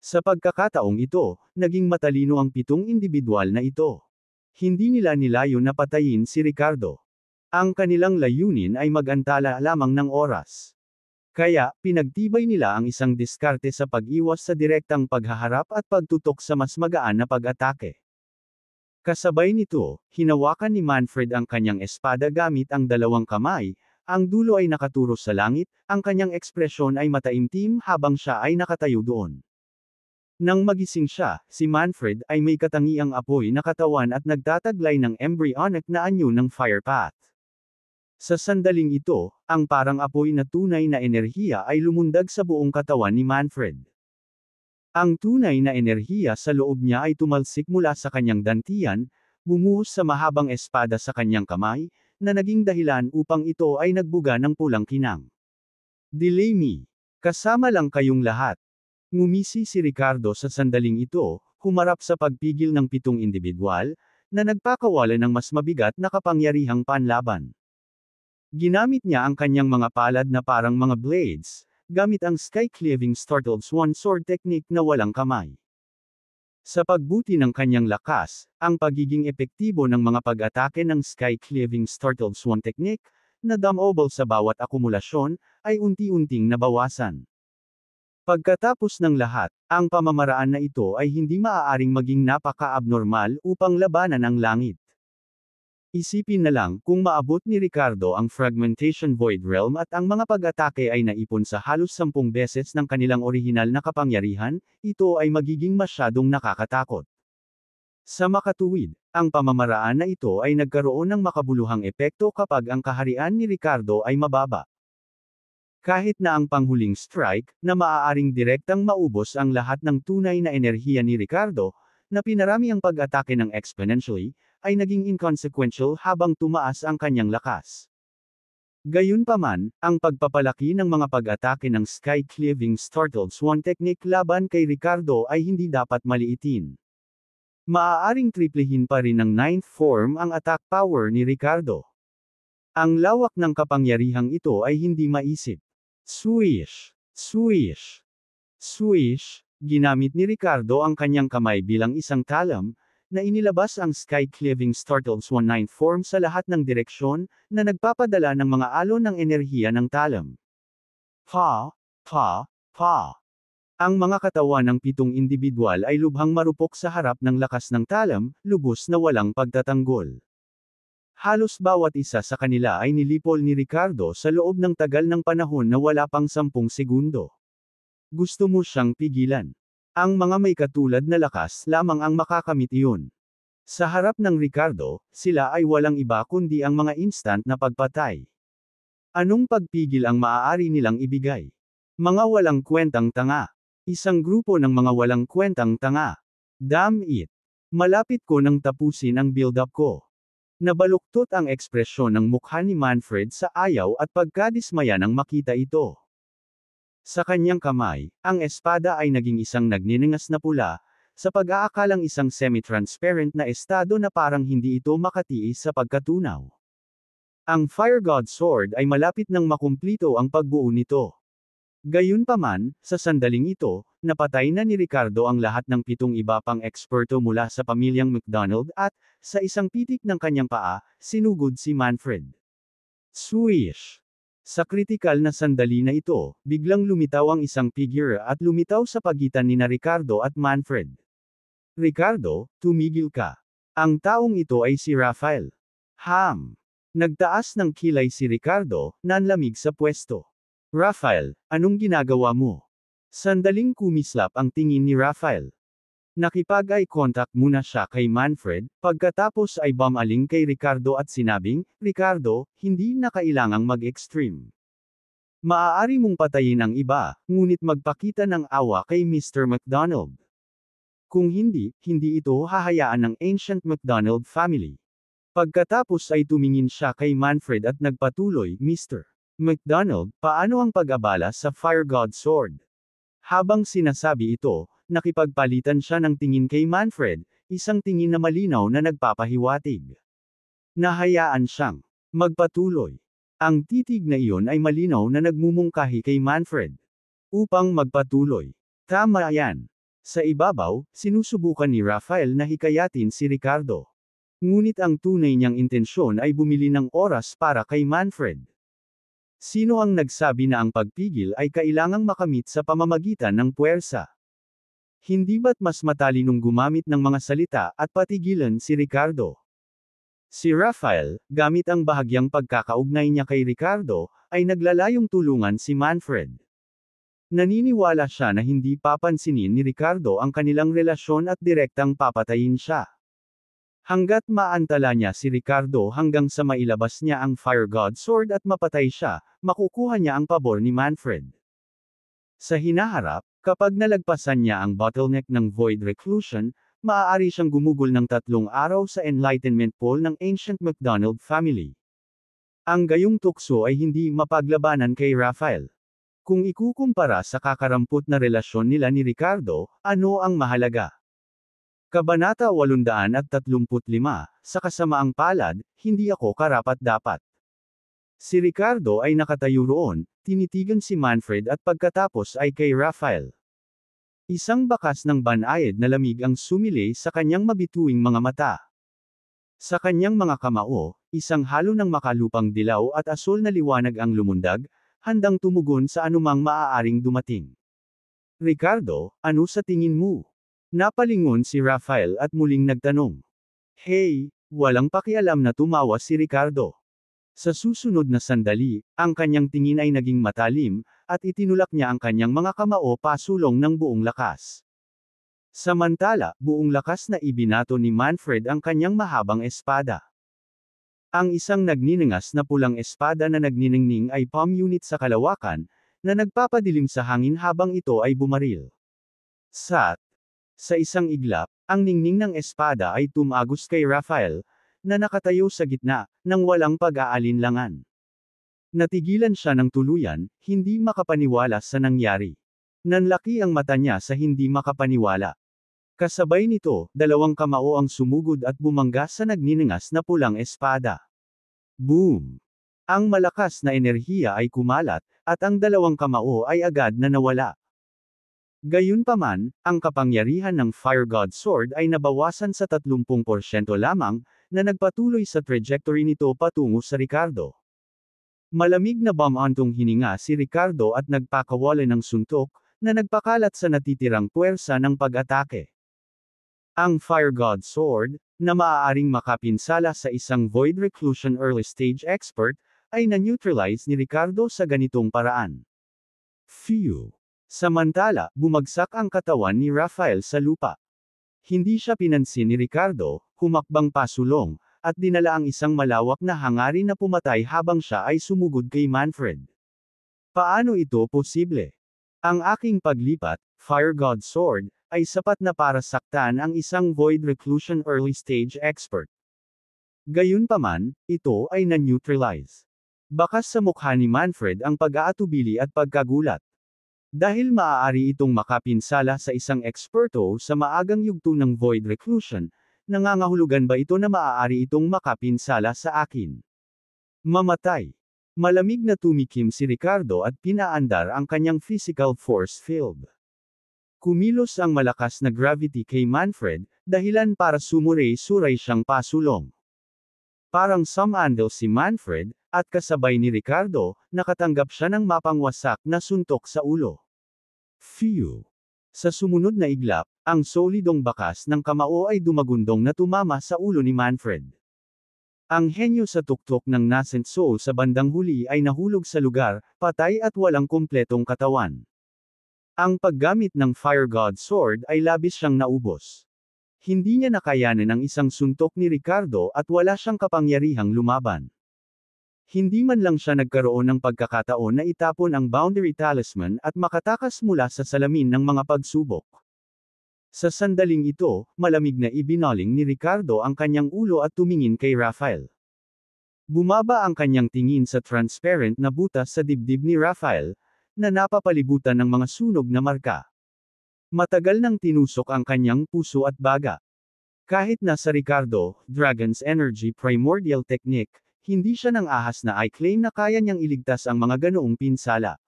Sa pagkakataong ito, naging matalino ang 7 indibidwal na ito. Hindi nila nilayon na patayin si Ricardo. Ang kanilang layunin ay mag-antala lamang ng oras. Kaya, pinagtibay nila ang isang diskarte sa pag-iwas sa direktang paghaharap at pagtutok sa mas magaan na pag-atake. Kasabay nito, hinawakan ni Manfred ang kanyang espada gamit ang 2 kamay, ang dulo ay nakaturo sa langit, ang kanyang ekspresyon ay mataimtim habang siya ay nakatayo doon. Nang magising siya, si Manfred ay may katangiang apoy na katawan at nagtataglay ng embryonic na anyo ng fire path. Sa sandaling ito, ang parang apoy na tunay na enerhiya ay lumundag sa buong katawan ni Manfred. Ang tunay na enerhiya sa loob niya ay tumalsik mula sa kanyang dantian, bumuhos sa mahabang espada sa kanyang kamay, na naging dahilan upang ito ay nagbuga ng pulang kinang. Delay me. Kasama lang kayong lahat. Ngumisi si Ricardo sa sandaling ito, humarap sa pagpigil ng 7 indibidwal, na nagpakawala ng mas mabigat na kapangyarihang panlaban. Ginamit niya ang kanyang mga palad na parang mga blades, gamit ang sky-cleaving startled swan sword technique na walang kamay. Sa pagbuti ng kanyang lakas, ang pagiging epektibo ng mga pag-atake ng sky-cleaving startled swan technique, na damable sa bawat akumulasyon, ay unti-unting nabawasan. Pagkatapos ng lahat, ang pamamaraan na ito ay hindi maaaring maging napaka-abnormal upang labanan ang langit. Isipin na lang kung maabot ni Ricardo ang Fragmentation Void Realm at ang mga pag-atake ay naipon sa halos 10 beses ng kanilang orihinal na kapangyarihan, ito ay magiging masyadong nakakatakot. Sa makatuwid, ang pamamaraan na ito ay nagkaroon ng makabuluhang epekto kapag ang kaharian ni Ricardo ay mababa. Kahit na ang panghuling strike, na maaaring direktang maubos ang lahat ng tunay na enerhiya ni Ricardo, na pinarami ang pag-atake ng exponentially, ay naging inconsequential habang tumaas ang kanyang lakas. Gayunpaman, ang pagpapalaki ng mga pag-atake ng sky-cleaving startled swan technique laban kay Ricardo ay hindi dapat maliitin. Maaaring triplehin pa rin ng 9th form ang attack power ni Ricardo. Ang lawak ng kapangyarihang ito ay hindi maisip. Swish! Swish! Swish! Ginamit ni Ricardo ang kanyang kamay bilang isang talam, na inilabas ang sky-cleaving startled swan 9th form sa lahat ng direksyon, na nagpapadala ng mga alon ng enerhiya ng talam. Pa! Pa! Pa! Ang mga katawan ng 7 indibidwal ay lubhang marupok sa harap ng lakas ng talam, lubos na walang pagtatanggol. Halos bawat isa sa kanila ay nilipol ni Ricardo sa loob ng tagal ng panahon na wala pang 10 segundo. Gusto mo siyang pigilan. Ang mga may katulad na lakas lamang ang makakamit iyon. Sa harap ng Ricardo, sila ay walang iba kundi ang mga instant na pagpatay. Anong pagpigil ang maaari nilang ibigay? Mga walang kwentang tanga. Isang grupo ng mga walang kwentang tanga. Damn it. Malapit ko nang tapusin ang build-up ko. Nabaluktot ang ekspresyon ng mukha ni Manfred sa ayaw at pagkadismaya nang makita ito. Sa kanyang kamay, ang espada ay naging isang nagniningas na pula, sa pag-aakalang isang semi-transparent na estado na parang hindi ito makatiis sa pagkatunaw. Ang Fire God Sword ay malapit nang makumplito ang pagbuo nito. Gayunpaman, sa sandaling ito, napatay na ni Ricardo ang lahat ng 7 iba pang eksperto mula sa pamilyang McDonald at, sa isang pitik ng kanyang paa, sinugod si Manfred. Swish! Sa kritikal na sandali na ito, biglang lumitaw ang isang figure at lumitaw sa pagitan ni Ricardo at Manfred. Ricardo, tumigil ka. Ang taong ito ay si Rafael. Nagtaas ng kilay si Ricardo, nanlamig sa pwesto. Rafael, anong ginagawa mo? Sandaling kumislap ang tingin ni Rafael. Nakipag-eye contact muna siya kay Manfred, pagkatapos ay bumaling kay Ricardo at sinabing, Ricardo, hindi na kailangang mag-extreme. Maaari mong patayin ang iba, ngunit magpakita ng awa kay Mr. McDonald. Kung hindi, hindi ito hahayaan ng Ancient McDonald family. Pagkatapos ay tumingin siya kay Manfred at nagpatuloy, Mr. McDonald, paano ang pag-abala sa Fire God Sword? Habang sinasabi ito, nakipagpalitan siya ng tingin kay Manfred, isang tingin na malinaw na nagpapahiwatig. Nahayaan siyang magpatuloy. Ang titig na iyon ay malinaw na nagmumungkahi kay Manfred. Upang magpatuloy. Tama yan. Sa ibabaw, sinusubukan ni Rafael na hikayatin si Ricardo. Ngunit ang tunay niyang intensyon ay bumili ng oras para kay Manfred. Sino ang nagsabi na ang pagpigil ay kailangang makamit sa pamamagitan ng puwersa? Hindi ba't mas matalinong gumamit ng mga salita at patigilan si Ricardo? Si Rafael, gamit ang bahagyang pagkakaugnay niya kay Ricardo, ay naglalayong tulungan si Manfred. Naniniwala siya na hindi papansinin ni Ricardo ang kanilang relasyon at direktang papatayin siya. Hanggat maantala niya si Ricardo hanggang sa mailabas niya ang Fire God Sword at mapatay siya, makukuha niya ang pabor ni Manfred. Sa hinaharap, kapag nalagpasan niya ang bottleneck ng Void Reclusion, maaari siyang gumugol ng 3 araw sa Enlightenment Pool ng Ancient McDonald family. Ang gayong tukso ay hindi mapaglabanan kay Rafael. Kung ikukumpara sa kakarampot na relasyon nila ni Ricardo, ano ang mahalaga? Kabanata 835, sa kasamaang palad, hindi ako karapat-dapat. Si Ricardo ay nakatayo roon, tinitigan si Manfred at pagkatapos ay kay Rafael. Isang bakas ng banayad na lamig ang sumilay sa kanyang mabituing mga mata. Sa kanyang mga kamao, isang halo ng makalupang dilaw at asul na liwanag ang lumundag, handang tumugon sa anumang maaaring dumating. Ricardo, ano sa tingin mo? Napalingon si Rafael at muling nagtanong. Hey, walang pakialam na tumawa si Ricardo. Sa susunod na sandali, ang kanyang tingin ay naging matalim, at itinulak niya ang kanyang mga kamao pasulong ng buong lakas. Samantala, buong lakas na ibinato ni Manfred ang kanyang mahabang espada. Ang isang nagniningas na pulang espada na nagniningning ay palm unit sa kalawakan, na nagpapadilim sa hangin habang ito ay bumaril. Sa isang iglap, ang ningning ng espada ay tumagos kay Rafael, na nakatayo sa gitna, ng walang pag-aalinlangan. Natigilan siya ng tuluyan, hindi makapaniwala sa nangyari. Nanlaki ang mata niya sa hindi makapaniwala. Kasabay nito, 2 kamao ang sumugod at bumangga sa nagniningas na pulang espada. Boom! Ang malakas na enerhiya ay kumalat, at ang 2 kamao ay agad na nawala. Gayunpaman, ang kapangyarihan ng Fire God Sword ay nabawasan sa 30% lamang, na nagpatuloy sa trajectory nito patungo sa Ricardo. Malamig na bumantong hininga si Ricardo at nagpakawala ng suntok, na nagpakalat sa natitirang puwersa ng pag-atake. Ang Fire God Sword, na maaaring makapinsala sa isang void reclusion early stage expert, ay na-neutralize ni Ricardo sa ganitong paraan. Phew! Samantala, bumagsak ang katawan ni Rafael sa lupa. Hindi siya pinansin ni Ricardo, humakbang pasulong, at dinala ang isang malawak na hangarin na pumatay habang siya ay sumugod kay Manfred. Paano ito posible? Ang aking paglipat, Fire God Sword, ay sapat na para saktan ang isang void reclusion early stage expert. Gayunpaman, ito ay na-neutralize. Bakas sa mukha ni Manfred ang pag-aatubili at pagkagulat. Dahil maaari itong makapinsala sa isang eksperto sa maagang yugto ng void reclusion, nangangahulugan ba ito na maaari itong makapinsala sa akin? Mamatay. Malamig na tumikim si Ricardo at pinaandar ang kanyang physical force field. Kumilos ang malakas na gravity kay Manfred, dahilan para sumuray-suray siyang pasulong. Parang sumandal si Manfred, at kasabay ni Ricardo, nakatanggap siya ng mapangwasak na suntok sa ulo. Phew! Sa sumunod na iglap, ang solidong bakas ng kamao ay dumagundong na tumama sa ulo ni Manfred. Ang henyo sa tuktok ng nascent soul sa bandang huli ay nahulog sa lugar, patay at walang kumpletong katawan. Ang paggamit ng Fire God Sword ay labis siyang naubos. Hindi niya nakayanan ang isang suntok ni Ricardo at wala siyang kapangyarihang lumaban. Hindi man lang siya nagkaroon ng pagkakataon na itapon ang Boundary Talisman at makatakas mula sa salamin ng mga pagsubok. Sa sandaling ito, malamig na ibinaling ni Ricardo ang kanyang ulo at tumingin kay Rafael. Bumaba ang kanyang tingin sa transparent na butas sa dibdib ni Rafael, na napapalibutan ng mga sunog na marka. Matagal nang tinusok ang kanyang puso at baga. Kahit nasa Ricardo, Dragon's Energy Primordial Technique, hindi siya nang ahas na i-claim na kaya niyang iligtas ang mga ganoong pinsala.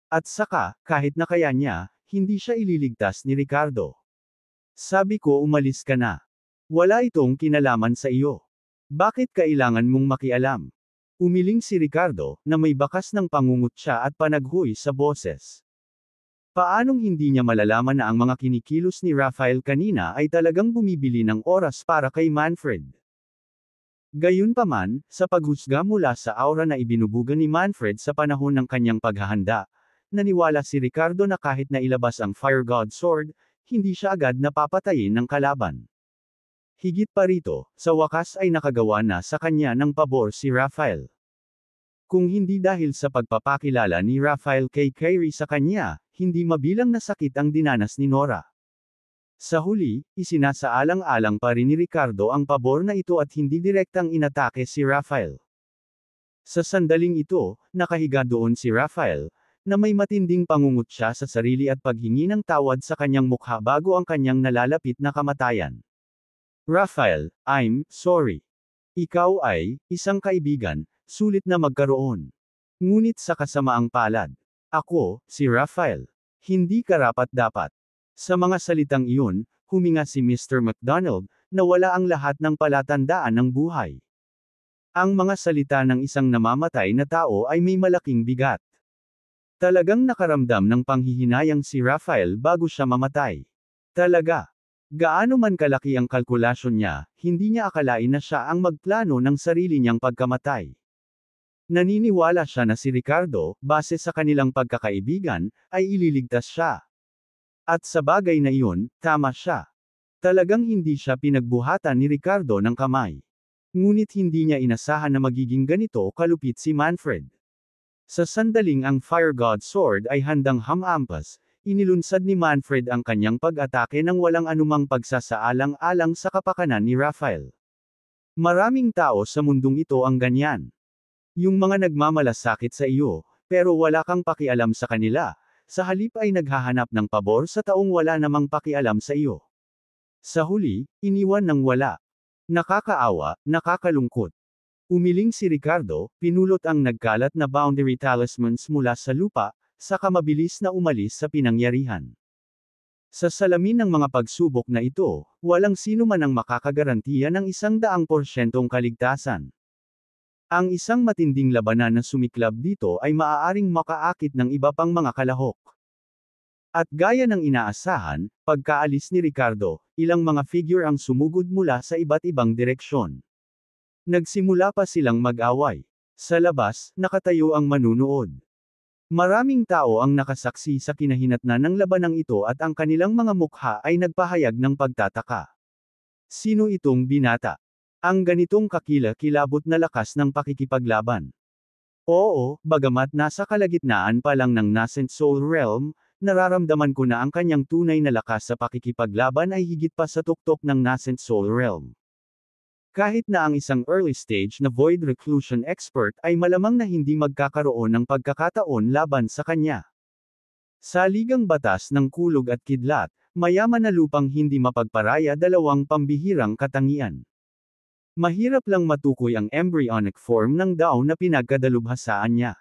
At saka, kahit na kaya niya, hindi siya ililigtas ni Ricardo. Sabi ko umalis ka na. Wala itong kinalaman sa iyo. Bakit kailangan mong makialam? Umiling si Ricardo, na may bakas ng pangungutya at panaghoy sa boses. Paanong hindi niya malalaman na ang mga kinikilos ni Rafael kanina ay talagang bumibili ng oras para kay Manfred? Gayunpaman, sa paghusga mula sa aura na ibinubuga ni Manfred sa panahon ng kanyang paghahanda, naniwala si Ricardo na kahit na ilabas ang Fire God Sword, hindi siya agad napapatayin ng kalaban. Higit pa rito, sa wakas ay nakagawa na sa kanya ng pabor si Rafael. Kung hindi dahil sa pagpapakilala ni Rafael kay Kyrie sa kanya, hindi mabilang na sakit ang dinanas ni Nora. Sa huli, isinasaalang-alang pa rin ni Ricardo ang pabor na ito at hindi direktang inatake si Rafael. Sa sandaling ito, nakahiga doon si Rafael, na may matinding pangungutya sa sarili at paghingi ng tawad sa kanyang mukha bago ang kanyang nalalapit na kamatayan. Rafael, I'm sorry. Ikaw ay isang kaibigan, sulit na magkaroon. Ngunit sa kasamaang palad. Ako, si Rafael. Hindi karapat-dapat. Sa mga salitang iyon, huminga si Mr. McDonald, na wala ang lahat ng palatandaan ng buhay. Ang mga salita ng isang namamatay na tao ay may malaking bigat. Talagang nakaramdam ng panghihinayang si Rafael bago siya mamatay. Talaga. Gaano man kalaki ang kalkulasyon niya, hindi niya akalain na siya ang magplano ng sarili niyang pagkamatay. Naniniwala siya na si Ricardo, base sa kanilang pagkakaibigan, ay ililigtas siya. At sa bagay na iyon, tama siya. Talagang hindi siya pinagbuhatan ni Ricardo ng kamay. Ngunit hindi niya inasahan na magiging ganito kalupit si Manfred. Sa sandaling ang Fire God Sword ay handang hamampas, inilunsad ni Manfred ang kanyang pag-atake ng walang anumang pagsasaalang-alang sa kapakanan ni Rafael. Maraming tao sa mundong ito ang ganyan. Yung mga nagmamalasakit sa iyo, pero wala kang pakialam sa kanila, sa halip ay naghahanap ng pabor sa taong wala namang pakialam sa iyo. Sa huli, iniwan ng wala. Nakakaawa, nakakalungkot. Umiling si Ricardo, pinulot ang nagkalat na boundary talismans mula sa lupa, saka mabilis na umalis sa pinangyarihan. Sa salamin ng mga pagsubok na ito, walang sino man ang makakagarantiya ng 100% kaligtasan. Ang isang matinding labanan na sumiklab dito ay maaaring makaakit ng iba pang mga kalahok. At gaya ng inaasahan, pagkaalis ni Ricardo, ilang mga figure ang sumugod mula sa iba't ibang direksyon. Nagsimula pa silang mag-away. Sa labas, nakatayo ang manunood. Maraming tao ang nakasaksi sa kinahinatnan ng labanang ito at ang kanilang mga mukha ay nagpahayag ng pagtataka. Sino itong binata? Ang ganitong kakila-kilabot na lakas ng pakikipaglaban. Oo, bagamat nasa kalagitnaan pa lang ng nascent soul realm, nararamdaman ko na ang kanyang tunay na lakas sa pakikipaglaban ay higit pa sa tuktok ng nascent soul realm. Kahit na ang isang early stage na void reclusion expert ay malamang na hindi magkakaroon ng pagkakataon laban sa kanya. Sa ligang batas ng kulog at kidlat, mayaman na lupang hindi mapagparaya dalawang pambihirang katangian. Mahirap lang matukoy ang embryonic form ng Dao na pinagkadalubhasaan niya.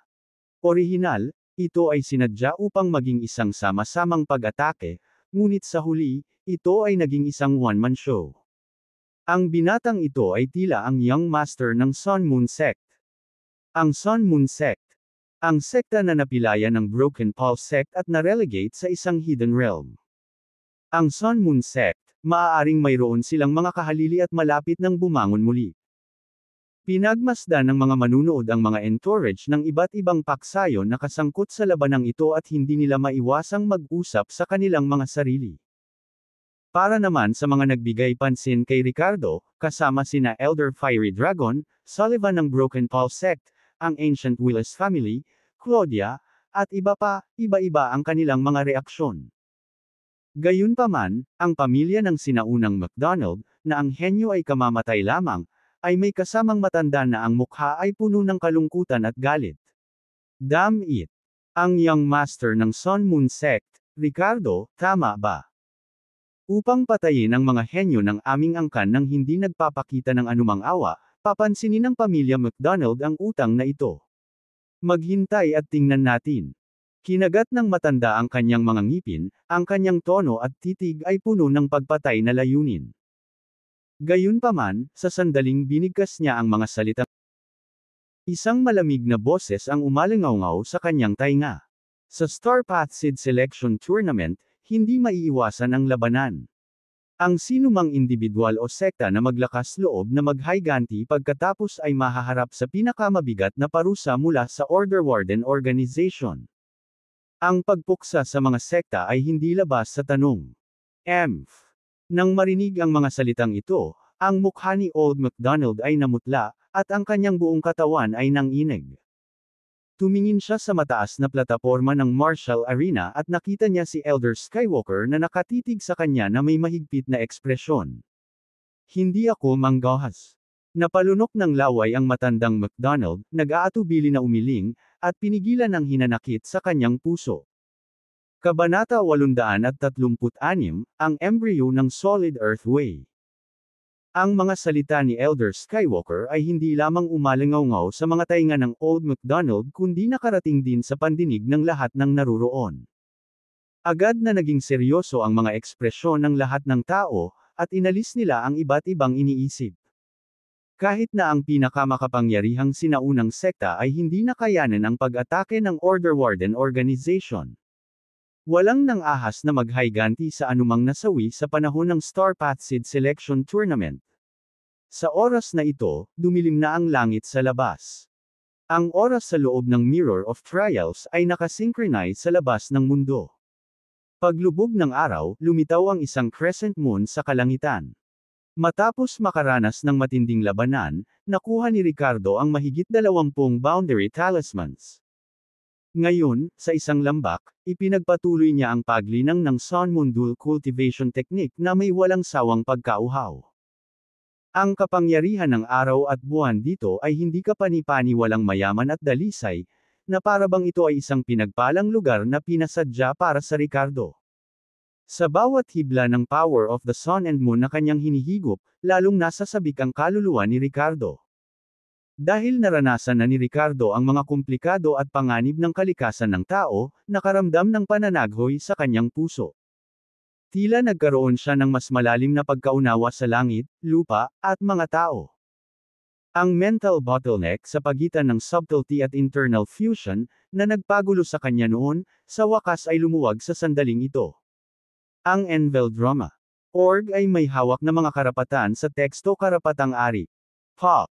Orihinal, ito ay sinadya upang maging isang sama-samang pag-atake, ngunit sa huli, ito ay naging isang one-man show. Ang binatang ito ay tila ang young master ng Sun Moon Sect. Ang Sun Moon Sect. Ang sekta na napilaya ng Broken Pulse Sect at na-relegate sa isang hidden realm. Ang Sun Moon Sect, maaaring mayroon silang mga kahalili at malapit ng bumangon muli. Pinagmasdan ng mga manunood ang mga entourage ng iba't ibang paksayon na kasangkot sa labanang ito at hindi nila maiwasang mag-usap sa kanilang mga sarili. Para naman sa mga nagbigay pansin kay Ricardo, kasama sina Elder Fiery Dragon, Sullivan ng Broken Pulse Sect, ang Ancient Willis Family, Claudia, at iba pa, iba-iba ang kanilang mga reaksyon. Gayunpaman, ang pamilya ng sinaunang MacDonald, na ang henyo ay kamamatay lamang, ay may kasamang matanda na ang mukha ay puno ng kalungkutan at galit. Damn it! Ang young master ng Sun Moon Sect, Ricardo, tama ba? Upang patayin ang mga henyo ng aming angkan nang hindi nagpapakita ng anumang awa, papansinin ng pamilya MacDonald ang utang na ito. Maghintay at tingnan natin. Kinagat ng matanda ang kanyang mga ngipin, ang kanyang tono at titig ay puno ng pagpatay na layunin. Gayunpaman, sa sandaling binigkas niya ang mga salitang isang malamig na boses ang umalingaw sa kanyang tainga. Sa Star Path Seed Selection Tournament, hindi maiiwasan ang labanan. Ang sinumang individual o sekta na maglakas loob na maghiganti pagkatapos ay mahaharap sa pinakamabigat na parusa mula sa Order Warden Organization. Ang pagpuksa sa mga sekta ay hindi labas sa tanong. Nang marinig ang mga salitang ito, ang mukha ni Old MacDonald ay namutla, at ang kanyang buong katawan ay nanginig. Tumingin siya sa mataas na plataporma ng Marshall Arena at nakita niya si Elder Skywalker na nakatitig sa kanya na may mahigpit na ekspresyon. Hindi ako manggahas. Napalunok ng laway ang matandang MacDonald, nag-aatubili na umiling, at pinigilan ang hinanakit sa kanyang puso. Kabanata 836, ang embryo ng Solid Earth Way. Ang mga salita ni Elder Skywalker ay hindi lamang umalingaw sa mga tainga ng Old MacDonald kundi nakarating din sa pandinig ng lahat ng naruroon. Agad na naging seryoso ang mga ekspresyon ng lahat ng tao, at inalis nila ang iba't ibang iniisip. Kahit na ang pinakamakapangyarihang sinaunang sekta ay hindi nakayanan ang pag-atake ng Order Warden Organization. Walang nang-ahas na maghiganti sa anumang nasawi sa panahon ng Star Path Seed Selection Tournament. Sa oras na ito, dumilim na ang langit sa labas. Ang oras sa loob ng Mirror of Trials ay nakasynchronize sa labas ng mundo. Paglubog ng araw, lumitaw ang isang crescent moon sa kalangitan. Matapos makaranas ng matinding labanan, nakuha ni Ricardo ang mahigit 20 boundary talismans. Ngayon, sa isang lambak, ipinagpatuloy niya ang paglinang ng Sun Moon Dual Cultivation Technique na may walang sawang pagkauhaw. Ang kapangyarihan ng araw at buwan dito ay hindi kapani-pani walang mayaman at dalisay, na parabang ito ay isang pinagpalang lugar na pinasadya para sa Ricardo. Sa bawat hibla ng power of the sun and moon na kanyang hinihigop, lalong nasasabik ang kaluluwa ni Ricardo. Dahil naranasan na ni Ricardo ang mga komplikado at panganib ng kalikasan ng tao, nakaramdam ng pananaghoy sa kanyang puso. Tila nagkaroon siya ng mas malalim na pagkaunawa sa langit, lupa, at mga tao. Ang mental bottleneck sa pagitan ng subtlety at internal fusion, na nagpagulo sa kanya noon, sa wakas ay lumuwag sa sandaling ito. Ang Enveldroma org ay may hawak na mga karapatan sa teksto karapatang-ari. Pop.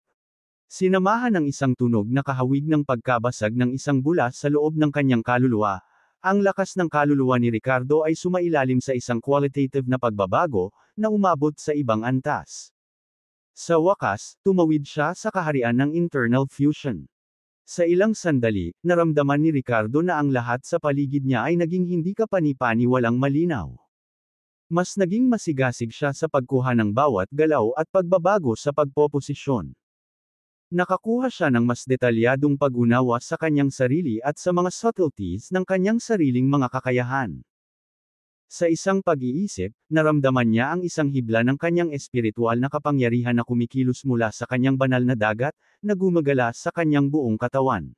Sinamahan ng isang tunog na kahawig ng pagkabasag ng isang bula sa loob ng kanyang kaluluwa. Ang lakas ng kaluluwa ni Ricardo ay sumailalim sa isang qualitative na pagbabago, na umabot sa ibang antas. Sa wakas, tumawid siya sa kaharian ng internal fusion. Sa ilang sandali, naramdaman ni Ricardo na ang lahat sa paligid niya ay naging hindi kapani-pani walang malinaw. Mas naging masigasig siya sa pagkuha ng bawat galaw at pagbabago sa pagpoposisyon. Nakakuha siya ng mas detalyadong pag-unawa sa kanyang sarili at sa mga subtleties ng kanyang sariling mga kakayahan. Sa isang pag-iisip, naramdaman niya ang isang hibla ng kanyang espiritual na kapangyarihan na kumikilos mula sa kanyang banal na dagat, na gumagala sa kanyang buong katawan.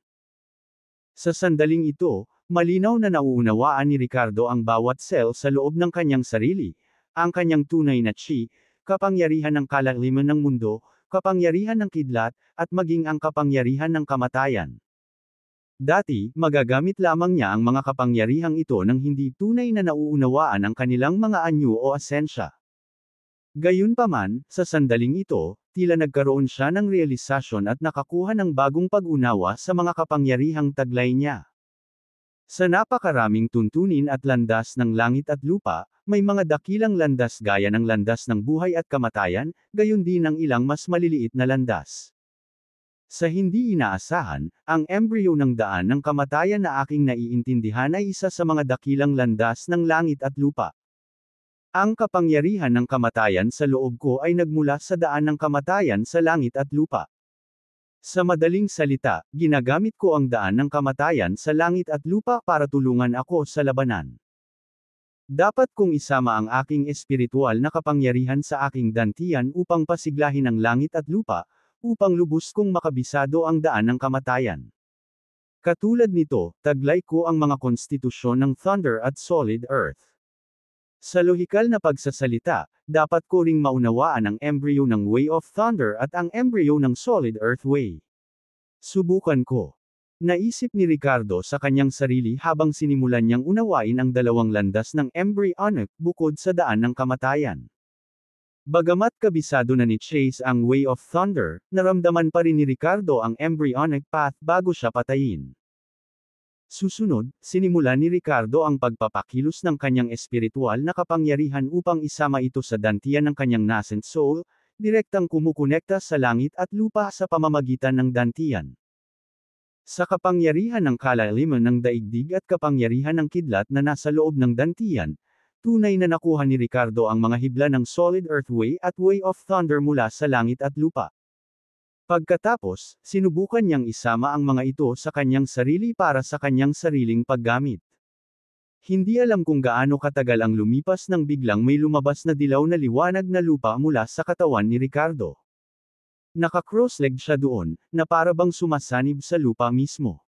Sa sandaling ito, malinaw na nauunawaan ni Ricardo ang bawat cell sa loob ng kanyang sarili, ang kanyang tunay na chi, kapangyarihan ng kalaliman ng mundo, kapangyarihan ng kidlat, at maging ang kapangyarihan ng kamatayan. Dati, magagamit lamang niya ang mga kapangyarihang ito nang hindi tunay na nauunawaan ang kanilang mga anyo o asensya. Gayunpaman, sa sandaling ito, tila nagkaroon siya ng realisasyon at nakakuha ng bagong pag-unawa sa mga kapangyarihang taglay niya. Sa napakaraming tuntunin at landas ng langit at lupa, may mga dakilang landas gaya ng landas ng buhay at kamatayan, gayon din ang ilang mas maliliit na landas. Sa hindi inaasahan, ang embryo ng daan ng kamatayan na aking naiintindihan ay isa sa mga dakilang landas ng langit at lupa. Ang kapangyarihan ng kamatayan sa loob ko ay nagmula sa daan ng kamatayan sa langit at lupa. Sa madaling salita, ginagamit ko ang daan ng kamatayan sa langit at lupa para tulungan ako sa labanan. Dapat kong isama ang aking espiritual na kapangyarihan sa aking dantian upang pasiglahin ang langit at lupa, upang lubos kong makabisado ang daan ng kamatayan. Katulad nito, taglay ko ang mga konstitusyon ng Thunder at Solid Earth. Sa lohikal na pagsasalita, dapat ko ring maunawaan ang embryo ng Way of Thunder at ang embryo ng Solid Earth Way. Subukan ko. Naisip ni Ricardo sa kanyang sarili habang sinimulan niyang unawain ang dalawang landas ng embryonic bukod sa daan ng kamatayan. Bagamat kabisado na ni Chase ang Way of Thunder, naramdaman pa rin ni Ricardo ang embryonic path bago siya patayin. Susunod, sinimulan ni Ricardo ang pagpapakilos ng kanyang espiritual na kapangyarihan upang isama ito sa dantian ng kanyang nascent soul, direktang kumukonekta sa langit at lupa sa pamamagitan ng dantian. Sa kapangyarihan ng kalaliman ng daigdig at kapangyarihan ng kidlat na nasa loob ng dantian, tunay na nakuha ni Ricardo ang mga hibla ng Solid Earth Way at Way of Thunder mula sa langit at lupa. Pagkatapos, sinubukan niyang isama ang mga ito sa kanyang sarili para sa kanyang sariling paggamit. Hindi alam kung gaano katagal ang lumipas nang biglang may lumabas na dilaw na liwanag na lupa mula sa katawan ni Ricardo. Naka-cross-legged siya doon, na para bang sumasanib sa lupa mismo.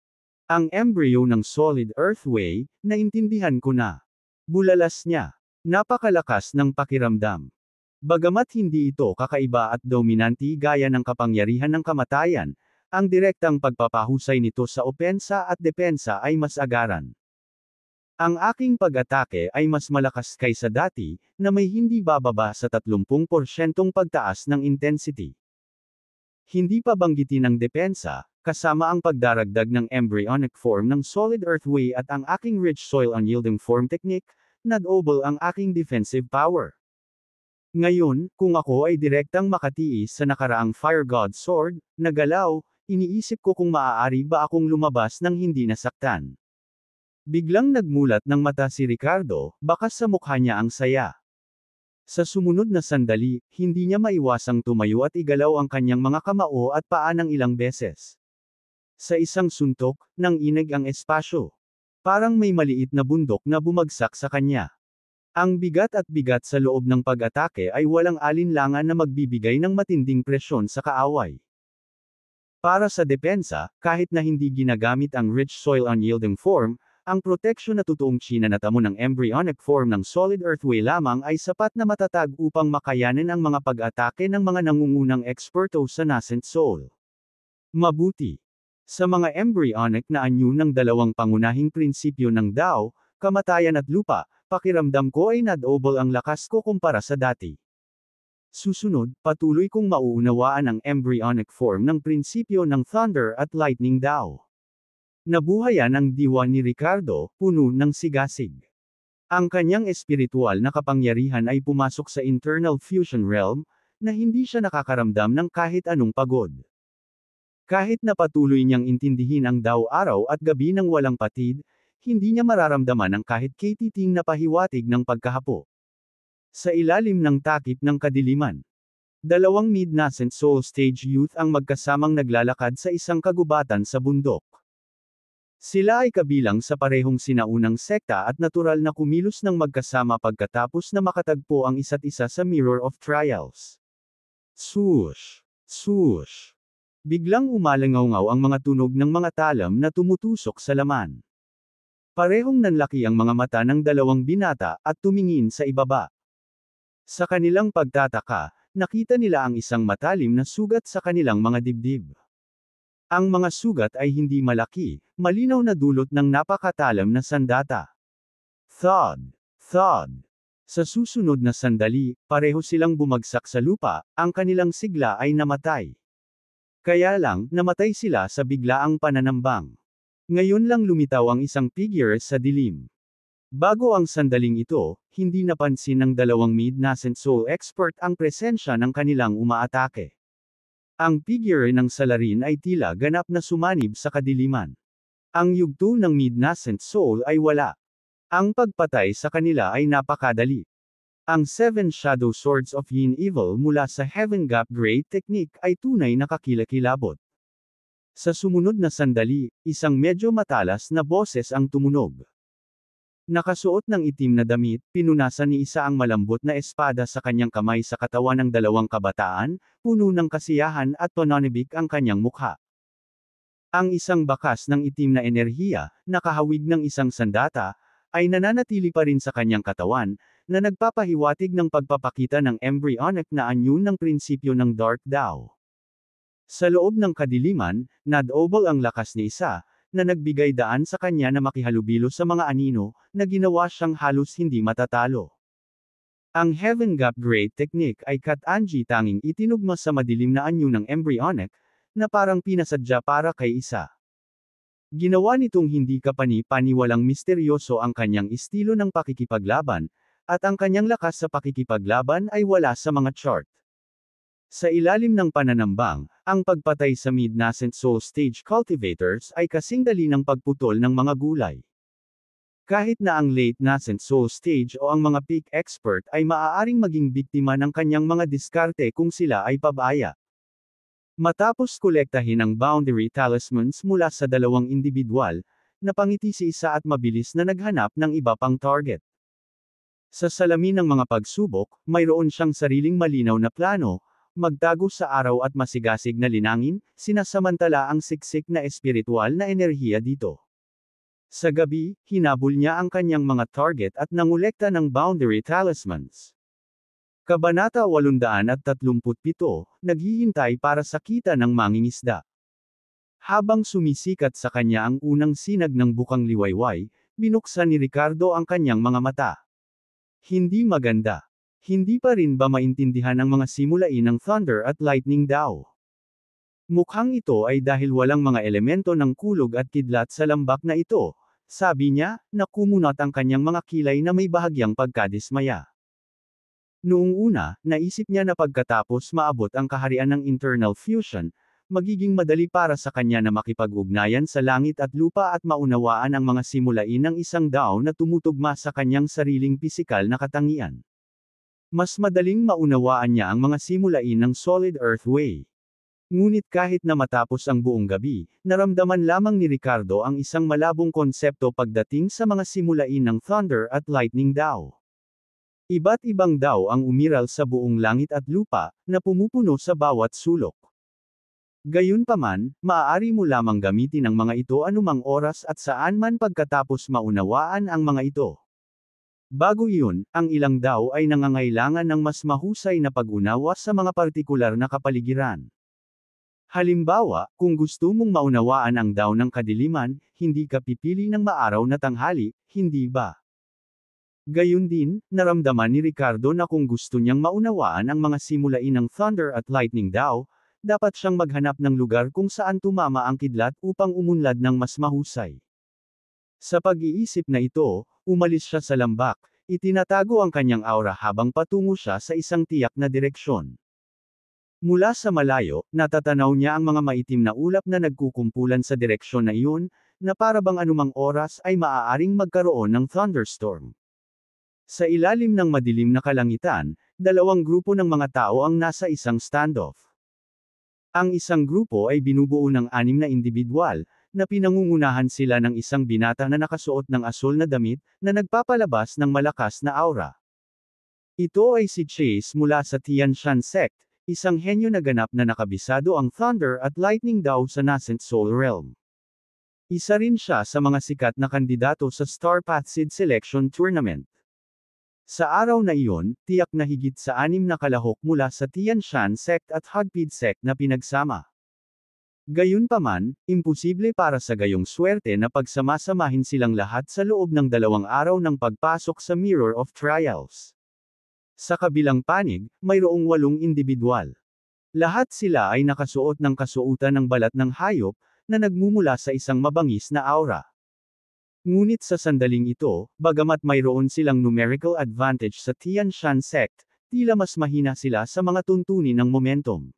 Ang embryo ng Solid Earth Way, naintindihan ko na. Bulalas niya. Napakalakas ng pakiramdam. Bagamat hindi ito kakaiba at dominanti gaya ng kapangyarihan ng kamatayan, ang direktang pagpapahusay nito sa opensa at depensa ay mas agaran. Ang aking pag-atake ay mas malakas kaysa dati, na may hindi bababa sa 30% pagtaas ng intensity. Hindi pa banggitin ang depensa, kasama ang pagdaragdag ng embryonic form ng Solid Earth Way at ang aking rich soil unyielding form technique, na-double ang aking defensive power. Ngayon, kung ako ay direktang makatiis sa nakaraang Fire God Sword, na galaw, iniisip ko kung maaari ba akong lumabas ng hindi nasaktan. Biglang nagmulat ng mata si Ricardo, bakas sa mukha niya ang saya. Sa sumunod na sandali, hindi niya maiwasang tumayo at igalaw ang kanyang mga kamao at paa ng ilang beses. Sa isang suntok, nanginig ang espasyo. Parang may maliit na bundok na bumagsak sa kanya. Ang bigat at bigat sa loob ng pag-atake ay walang alinlangan na magbibigay ng matinding presyon sa kaaway. Para sa depensa, kahit na hindi ginagamit ang rich soil unyielding form, ang proteksyon na totoong natamo ng embryonic form ng solid earthway lamang ay sapat na matatag upang makayanin ang mga pag-atake ng mga nangungunang eksperto sa nascent soul. Mabuti. Sa mga embryonic na anyo ng dalawang pangunahing prinsipyo ng Tao, kamatayan at lupa, pakiramdam ko ay nadouble ang lakas ko kumpara sa dati. Susunod, patuloy kong mauunawaan ang embryonic form ng prinsipyo ng Thunder at Lightning Tao. Nabuhayan ang diwa ni Ricardo, puno ng sigasig. Ang kanyang espiritual na kapangyarihan ay pumasok sa internal fusion realm, na hindi siya nakakaramdam ng kahit anong pagod. Kahit na patuloy niyang intindihin ang Tao araw at gabi ng walang patid, hindi niya mararamdaman ang kahit katiting na pahiwatig ng pagkahapo. Sa ilalim ng takip ng kadiliman, dalawang mid-nascent soul stage youth ang magkasamang naglalakad sa isang kagubatan sa bundok. Sila ay kabilang sa parehong sinaunang sekta at natural na kumilos ng magkasama pagkatapos na makatagpo ang isa't isa sa Mirror of Trials. Swoosh! Swoosh! Biglang umalangaw-ngaw ang mga tunog ng mga talam na tumutusok sa laman. Parehong nanlaki ang mga mata ng dalawang binata at tumingin sa ibaba. Sa kanilang pagtataka, nakita nila ang isang matalim na sugat sa kanilang mga dibdib. Ang mga sugat ay hindi malaki, malinaw na dulot ng napakatalam na sandata. Thud! Thud! Sa susunod na sandali, pareho silang bumagsak sa lupa, ang kanilang sigla ay namatay. Kaya lang, namatay sila sa biglaang pananambang. Ngayon lang lumitaw ang isang figure sa dilim. Bago ang sandaling ito, hindi napansin ng dalawang mid-nascent soul expert ang presensya ng kanilang umaatake. Ang figure ng salarin ay tila ganap na sumanib sa kadiliman. Ang yugto ng mid-nascent soul ay wala. Ang pagpatay sa kanila ay napakadali. Ang 7 Shadow Swords of Yin Evil mula sa Heaven Gap Great Technique ay tunay na kakilakilabot. Sa sumunod na sandali, isang medyo matalas na boses ang tumunog. Nakasuot ng itim na damit, pinunasan ni isa ang malambot na espada sa kanyang kamay sa katawan ng dalawang kabataan, puno ng kasiyahan at pananabik ang kanyang mukha. Ang isang bakas ng itim na enerhiya, nakahawig ng isang sandata, ay nananatili pa rin sa kanyang katawan, na nagpapahiwatig ng pagpapakita ng embryonic na anyo ng prinsipyo ng Dark Tao. Sa loob ng kadiliman, nadouble ang lakas ni isa, na nagbigay daan sa kanya na makihalubilo sa mga anino, na ginawa siyang halos hindi matatalo. Ang Heaven Gap Great Technique ay Kat-Anji tanging itinugma sa madilim na anyo ng embryonic, na parang pinasadya para kay isa. Ginawa nitong hindi kapani-paniwalang misteryoso ang kanyang estilo ng pakikipaglaban, at ang kanyang lakas sa pakikipaglaban ay wala sa mga chart. Sa ilalim ng pananambang, ang pagpatay sa mid-nascent soul stage cultivators ay kasing dali ng pagputol ng mga gulay. Kahit na ang late nascent soul stage o ang mga peak expert ay maaaring maging biktima ng kanyang mga diskarte kung sila ay pabaya. Matapos kolektahin ang boundary talismans mula sa dalawang individual, napangiti si isa at mabilis na naghanap ng iba pang target. Sa salamin ng mga pagsubok, mayroon siyang sariling malinaw na plano, magtago sa araw at masigasig na linangin, sinasamantala ang siksik na espiritual na enerhiya dito. Sa gabi, hinabol niya ang kanyang mga target at nangolekta ng boundary talismans. Kabanata 837, naghihintay para sa kita ng mangingisda. Habang sumisikat sa kanya ang unang sinag ng bukang liwayway, binuksan ni Ricardo ang kanyang mga mata. Hindi maganda. Hindi pa rin ba maintindihan ang mga simulain ng Thunder at Lightning Tao? Mukhang ito ay dahil walang mga elemento ng kulog at kidlat sa lambak na ito, sabi niya, na kumunat ang kanyang mga kilay na may bahagyang pagkadismaya. Noong una, naisip niya na pagkatapos maabot ang kaharian ng internal fusion, magiging madali para sa kanya na makipag-ugnayan sa langit at lupa at maunawaan ang mga simulain ng isang Tao na tumutugma sa kanyang sariling pisikal na katangian. Mas madaling maunawaan niya ang mga simulain ng Solid Earth Way. Ngunit kahit na matapos ang buong gabi, naramdaman lamang ni Ricardo ang isang malabong konsepto pagdating sa mga simulain ng Thunder at Lightning Tao. Iba't ibang Tao ang umiral sa buong langit at lupa, na pumupuno sa bawat sulok. Gayunpaman, maaari mo lamang gamitin ang mga ito anumang oras at saan man pagkatapos maunawaan ang mga ito. Bago iyon, ang ilang DAO ay nangangailangan ng mas mahusay na pag-unawa sa mga partikular na kapaligiran. Halimbawa, kung gusto mong maunawaan ang DAO ng kadiliman, hindi ka pipili ng maaraw na tanghali, hindi ba? Gayun din, naramdaman ni Ricardo na kung gusto niyang maunawaan ang mga simulain ng Thunder at Lightning DAO, dapat siyang maghanap ng lugar kung saan tumama ang kidlat upang umunlad ng mas mahusay. Sa pag-iisip na ito, umalis siya sa lambak, itinatago ang kanyang aura habang patungo siya sa isang tiyak na direksyon. Mula sa malayo, natatanaw niya ang mga maitim na ulap na nagkukumpulan sa direksyon na iyon, na para bang anumang oras ay maaaring magkaroon ng thunderstorm. Sa ilalim ng madilim na kalangitan, dalawang grupo ng mga tao ang nasa isang standoff. Ang isang grupo ay binubuo ng 6 na individual, na pinangungunahan sila ng isang binata na nakasuot ng asul na damit, na nagpapalabas ng malakas na aura. Ito ay si Chase mula sa Tianshan Sect, isang henyo na ganap na nakabisado ang Thunder at Lightning DAO sa Nascent Soul Realm. Isa rin siya sa mga sikat na kandidato sa Star Path Seed Selection Tournament. Sa araw na iyon, tiyak na higit sa 6 na kalahok mula sa Tianshan Sect at Hagpid Sect na pinagsama. Gayunpaman, imposible para sa gayong swerte na pagsamasamahin silang lahat sa loob ng 2 araw ng pagpasok sa Mirror of Trials. Sa kabilang panig, mayroong 8 individual. Lahat sila ay nakasuot ng kasuotan ng balat ng hayop, na nagmumula sa isang mabangis na aura. Ngunit sa sandaling ito, bagamat mayroon silang numerical advantage sa Tianshan Sect, tila mas mahina sila sa mga tuntunin ng momentum.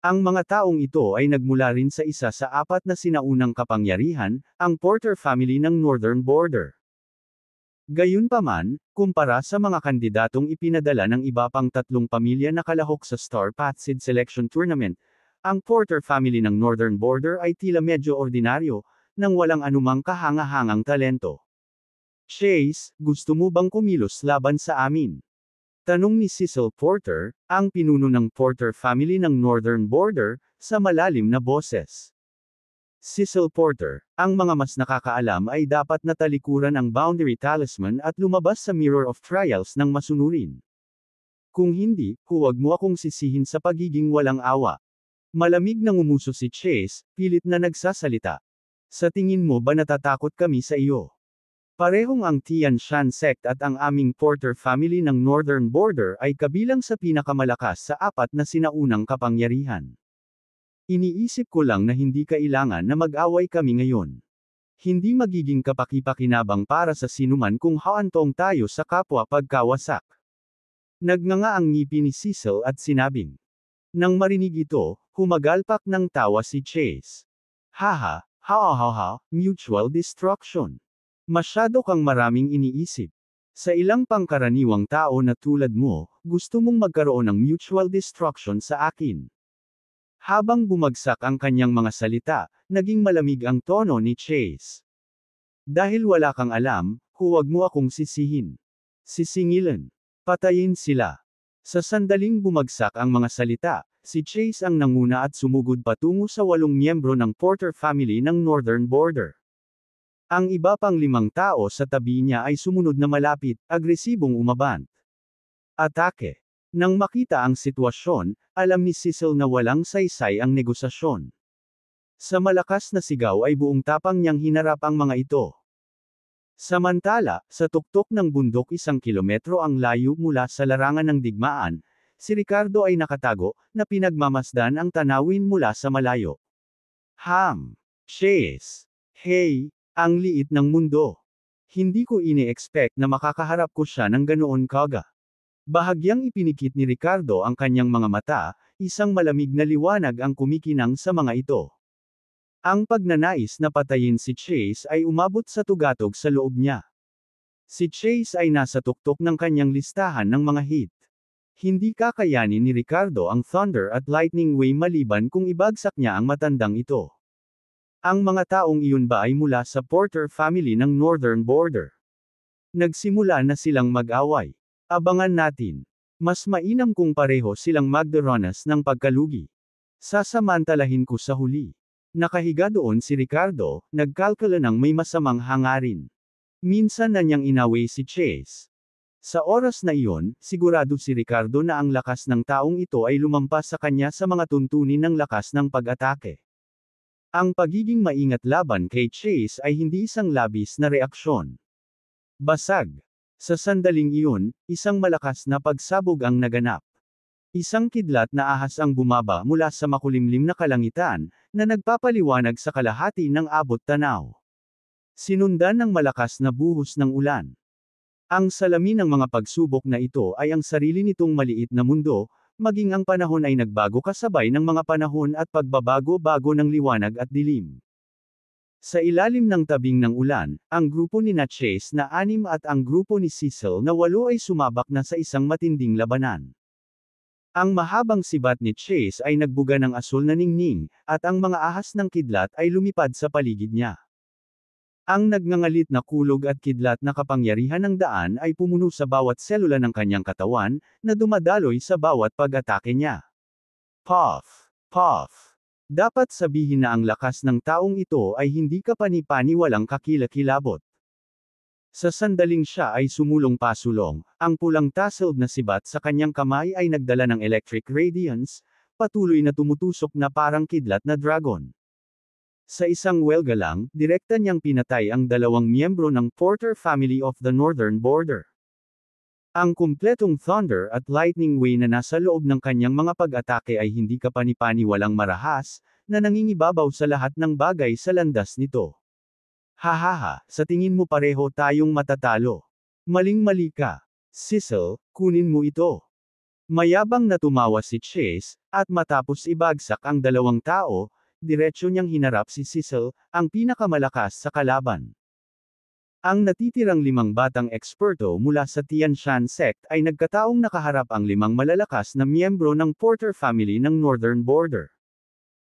Ang mga taong ito ay nagmula rin sa isa sa 4 na sinaunang kapangyarihan, ang Porter family ng Northern Border. Gayunpaman, kumpara sa mga kandidatong ipinadala ng iba pang 3 pamilya na kalahok sa Star Path Seed Selection Tournament, ang Porter family ng Northern Border ay tila medyo ordinaryo, nang walang anumang kahanga-hangang talento. Chase, gusto mo bang kumilos laban sa amin? Tanong ni Cecil Porter, ang pinuno ng Porter family ng Northern Border, sa malalim na boses. Cecil Porter, ang mga mas nakakaalam ay dapat na talikuran ang Boundary Talisman at lumabas sa Mirror of Trials ng masunurin. Kung hindi, huwag mo akong sisihin sa pagiging walang awa. Malamig na ngumuso si Chase, pilit na nagsasalita. Sa tingin mo ba natatakot kami sa iyo? Parehong ang Tianshan Sect at ang aming Porter family ng Northern Border ay kabilang sa pinakamalakas sa 4 na sinaunang kapangyarihan. Iniisip ko lang na hindi kailangan na mag-away kami ngayon. Hindi magiging kapaki-pakinabang para sa sinuman kung haantong tayo sa kapwa pagkawasak. Nagnganga ang ngipin ni Cecil at sinabing. Nang marinig ito, humagalpak ng tawa si Chase. Haha, ha, mutual destruction. Masyado kang maraming iniisip. Sa ilang pangkaraniwang tao na tulad mo, gusto mong magkaroon ng mutual destruction sa akin. Habang bumagsak ang kanyang mga salita, naging malamig ang tono ni Chase. Dahil wala kang alam, huwag mo akong sisihin. Sisingilan. Patayin sila. Sa sandaling bumagsak ang mga salita, si Chase ang nanguna at sumugod patungo sa 8 miyembro ng Porter family ng Northern Border. Ang iba pang 5 tao sa tabi niya ay sumunod na malapit, agresibong umabant. Atake. Nang makita ang sitwasyon, alam ni Cecil na walang saysay ang negosasyon. Sa malakas na sigaw ay buong tapang niyang hinarap ang mga ito. Samantala, sa tuktok ng bundok 1 kilometro ang layo mula sa larangan ng digmaan, si Ricardo ay nakatago, na pinagmamasdan ang tanawin mula sa malayo. Chase. Hey, ang liit ng mundo. Hindi ko ini-expect na makakaharap ko siya ng ganoon kaga. Bahagyang ipinikit ni Ricardo ang kanyang mga mata, isang malamig na liwanag ang kumikinang sa mga ito. Ang pagnanais na patayin si Chase ay umabot sa tugatog sa loob niya. Si Chase ay nasa tuktok ng kanyang listahan ng mga hit. Hindi kakayanin ni Ricardo ang Thunder at Lightning Way maliban kung ibagsak niya ang matandang ito. Ang mga taong iyon ba ay mula sa Porter family ng Northern Border? Nagsimula na silang mag-away. Abangan natin. Mas mainam kung pareho silang magdaranas ng pagkalugi. Sasamantalahin ko sa huli. Nakahiga doon si Ricardo, nagkalkula ng may masamang hangarin. Minsan na niyang inaway si Chase. Sa oras na iyon, sigurado si Ricardo na ang lakas ng taong ito ay lumampas sa kanya sa mga tuntunin ng lakas ng pag-atake. Ang pagiging maingat laban kay Chase ay hindi isang labis na reaksyon. Basag. Sa sandaling iyon, isang malakas na pagsabog ang naganap. Isang kidlat na ahas ang bumaba mula sa makulimlim na kalangitan, na nagpapaliwanag sa kalahati ng abot tanaw. Sinundan ng malakas na buhos ng ulan. Ang salamin ng mga pagsubok na ito ay ang sarili nitong maliit na mundo, maging ang panahon ay nagbago kasabay ng mga panahon at pagbabago-bago ng liwanag at dilim. Sa ilalim ng tabing ng ulan, ang grupo ni Chase na 6 at ang grupo ni Cecil na 8 ay sumabak na sa isang matinding labanan. Ang mahabang sibat ni Chase ay nagbuga ng asul na ningning, at ang mga ahas ng kidlat ay lumipad sa paligid niya. Ang nagngangalit na kulog at kidlat na kapangyarihan ng daan ay pumuno sa bawat selula ng kanyang katawan, na dumadaloy sa bawat pag-atake niya. Puff! Puff! Dapat sabihin na ang lakas ng taong ito ay hindi kapani-pani walang kakilakilabot. Sa sandaling siya ay sumulong pasulong, ang pulang tasseled na sibat sa kanyang kamay ay nagdala ng electric radiance, patuloy na tumutusok na parang kidlat na dragon. Sa isang welga lang, direkta niyang pinatay ang 2 miyembro ng Porter family of the Northern Border. Ang kumpletong Thunder at Lightning Way na nasa loob ng kanyang mga pag-atake ay hindi kapani-pani walang marahas, na nangingibabaw sa lahat ng bagay sa landas nito. Hahaha, sa tingin mo pareho tayong matatalo. Maling-mali ka. Cecil, kunin mo ito. Mayabang na tumawa si Chase, at matapos ibagsak ang 2 tao, diretso niyang hinarap si Cecil, ang pinakamalakas sa kalaban. Ang natitirang 5 batang eksperto mula sa Tianshan sect ay nagkataong nakaharap ang 5 malalakas na miyembro ng Porter family ng Northern Border.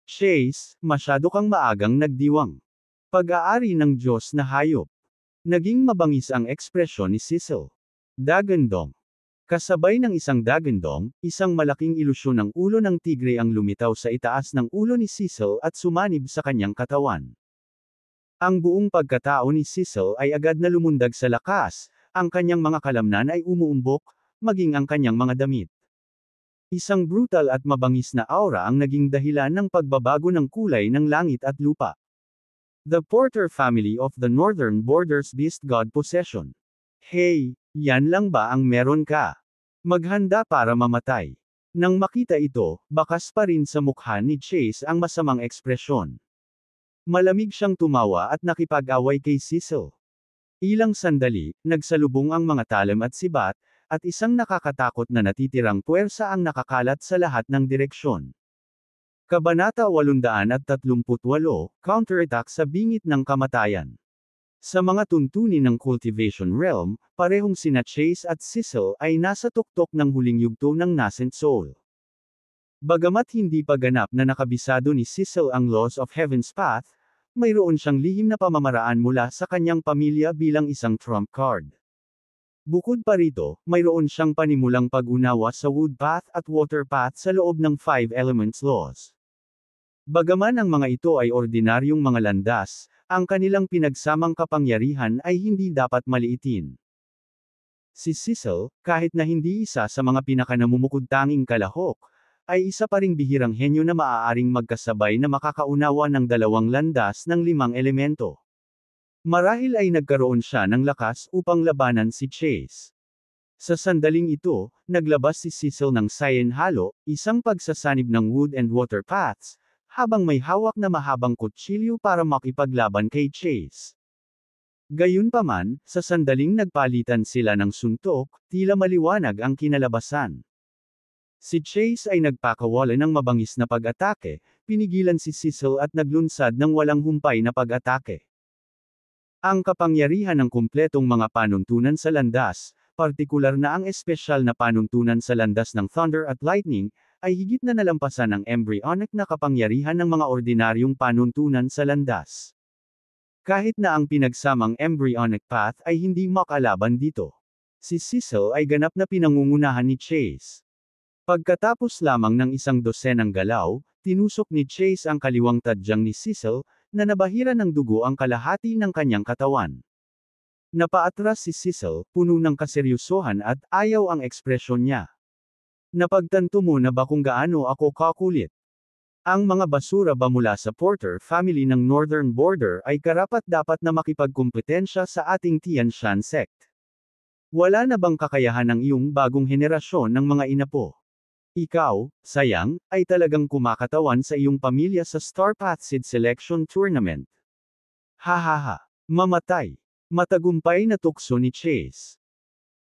Chase, masyado kang maagang nagdiwang. Pag-aari ng Diyos na hayop. Naging mabangis ang ekspresyon ni Cecil. Dagandong. Kasabay ng isang dagandong, isang malaking ilusyon ng ulo ng tigre ang lumitaw sa itaas ng ulo ni Cecil at sumanib sa kanyang katawan. Ang buong pagkatao ni Cecil ay agad na lumundag sa lakas, ang kanyang mga kalamnan ay umuumbok, maging ang kanyang mga damit. Isang brutal at mabangis na aura ang naging dahilan ng pagbabago ng kulay ng langit at lupa. The Porter family of the Northern Border's Beast God Possession. Hey, yan lang ba ang meron ka? Maghanda para mamatay. Nang makita ito, bakas pa rin sa mukha ni Chase ang masamang ekspresyon. Malamig siyang tumawa at nakipag-away kay Cecil. Ilang sandali, nagsalubong ang mga talam at sibat, at isang nakakatakot na natitirang puwersa ang nakakalat sa lahat ng direksyon. Kabanata 838, Counterattack sa bingit ng kamatayan. Sa mga tuntunin ng Cultivation Realm, parehong sina Chase at Cecil ay nasa tuktok ng huling yugto ng Nascent Soul. Bagamat hindi pa ganap na nakabisado ni Cecil ang Laws of Heaven's Path, mayroon siyang lihim na pamamaraan mula sa kanyang pamilya bilang isang trump card. Bukod pa rito, mayroon siyang panimulang pag-unawa sa Wood Path at Water Path sa loob ng 5 Elements Laws. Bagaman ang mga ito ay ordinaryong mga landas, ang kanilang pinagsamang kapangyarihan ay hindi dapat maliitin. Si Cecil, kahit na hindi isa sa mga pinakanamumukod-tanging kalahok, ay isa pa ring bihirang henyo na maaaring magkasabay na makakaunawa ng 2 landas ng 5 elemento. Marahil ay nagkaroon siya ng lakas upang labanan si Chase. Sa sandaling ito, naglabas si Cecil ng Cyan Halo, isang pagsasanib ng Wood and Water Paths, habang may hawak na mahabang kutsilyo para makipaglaban kay Chase. Gayunpaman, sa sandaling nagpalitan sila ng suntok, tila maliwanag ang kinalabasan. Si Chase ay nagpakawala ng mabangis na pag-atake, pinigilan si Cecil at naglunsad ng walang humpay na pag-atake. Ang kapangyarihan ng kumpletong mga panuntunan sa landas, partikular na ang espesyal na panuntunan sa landas ng Thunder at Lightning, ay higit na nalampasan ang embryonic na kapangyarihan ng mga ordinaryong panuntunan sa landas. Kahit na ang pinagsamang embryonic path ay hindi makalaban dito. Si Cecil ay ganap na pinangungunahan ni Chase. Pagkatapos lamang ng 12 galaw, Tinusok ni Chase ang kaliwang tadyang ni Cecil, na nabahira ng dugo ang kalahati ng kanyang katawan. Napaatras si Cecil, puno ng kaseryosohan at ayaw ang ekspresyon niya. Napagtanto mo na ba kung gaano ako kakulit? Ang mga basura ba mula sa Porter family ng Northern Border ay karapat-dapat na makipagkumpetensya sa ating Tian Shan sect? Wala na bang kakayahan ng iyong bagong henerasyon ng mga inapo? Ikaw, sayang, ay talagang kumakatawan sa iyong pamilya sa Star Path Seed Selection Tournament. Hahaha. Mamatay. Matagumpay na tukso ni Chase.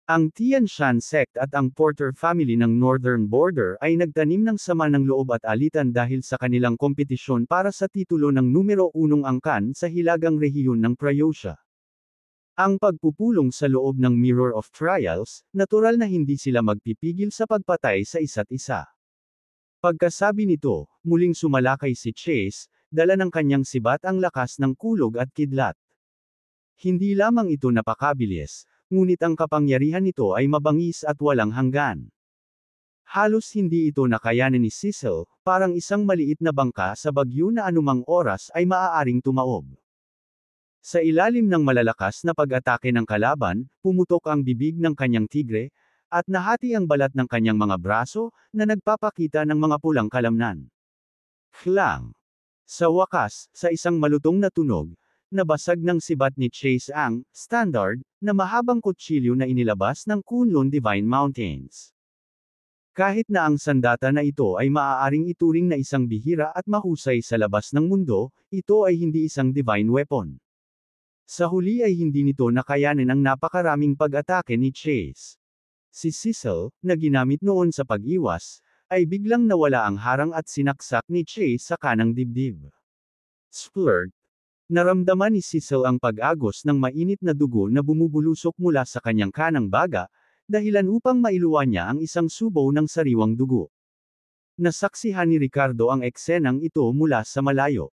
Ang Tian Shan sect at ang Porter family ng Northern Border ay nagtanim ng sama ng loob at alitan dahil sa kanilang kompetisyon para sa titulo ng numero 1 angkan sa hilagang rehiyon ng Prussia. Ang pagpupulong sa loob ng Mirror of Trials, natural na hindi sila magpipigil sa pagpatay sa isa't isa. Pagkasabi nito, muling sumalakay si Chase, dala ng kanyang sibat ang lakas ng kulog at kidlat. Hindi lamang ito napakabilis, ngunit ang kapangyarihan nito ay mabangis at walang hanggan. Halos hindi ito nakayanan ni Cecil, parang isang maliit na bangka sa bagyo na anumang oras ay maaaring tumaob. Sa ilalim ng malalakas na pag-atake ng kalaban, pumutok ang bibig ng kanyang tigre, at nahati ang balat ng kanyang mga braso, na nagpapakita ng mga pulang kalamnan. Klang! Sa wakas, sa isang malutong na tunog, nabasag ng sibat ni Chase ang standard na mahabang kutsilyo na inilabas ng Kunlun Divine Mountains. Kahit na ang sandata na ito ay maaaring ituring na isang bihira at mahusay sa labas ng mundo, ito ay hindi isang divine weapon. Sa huli ay hindi nito nakayanin ang napakaraming pag-atake ni Chase. Si Cecil, na ginamit noon sa pag-iwas, ay biglang nawala ang harang at sinaksak ni Chase sa kanang dibdib. Splurt! Naramdaman ni Cecil ang pag-agos ng mainit na dugo na bumubulusok mula sa kanyang kanang baga, dahilan upang mailuwan niya ang isang subaw ng sariwang dugo. Nasaksihan ni Ricardo ang eksenang ito mula sa malayo.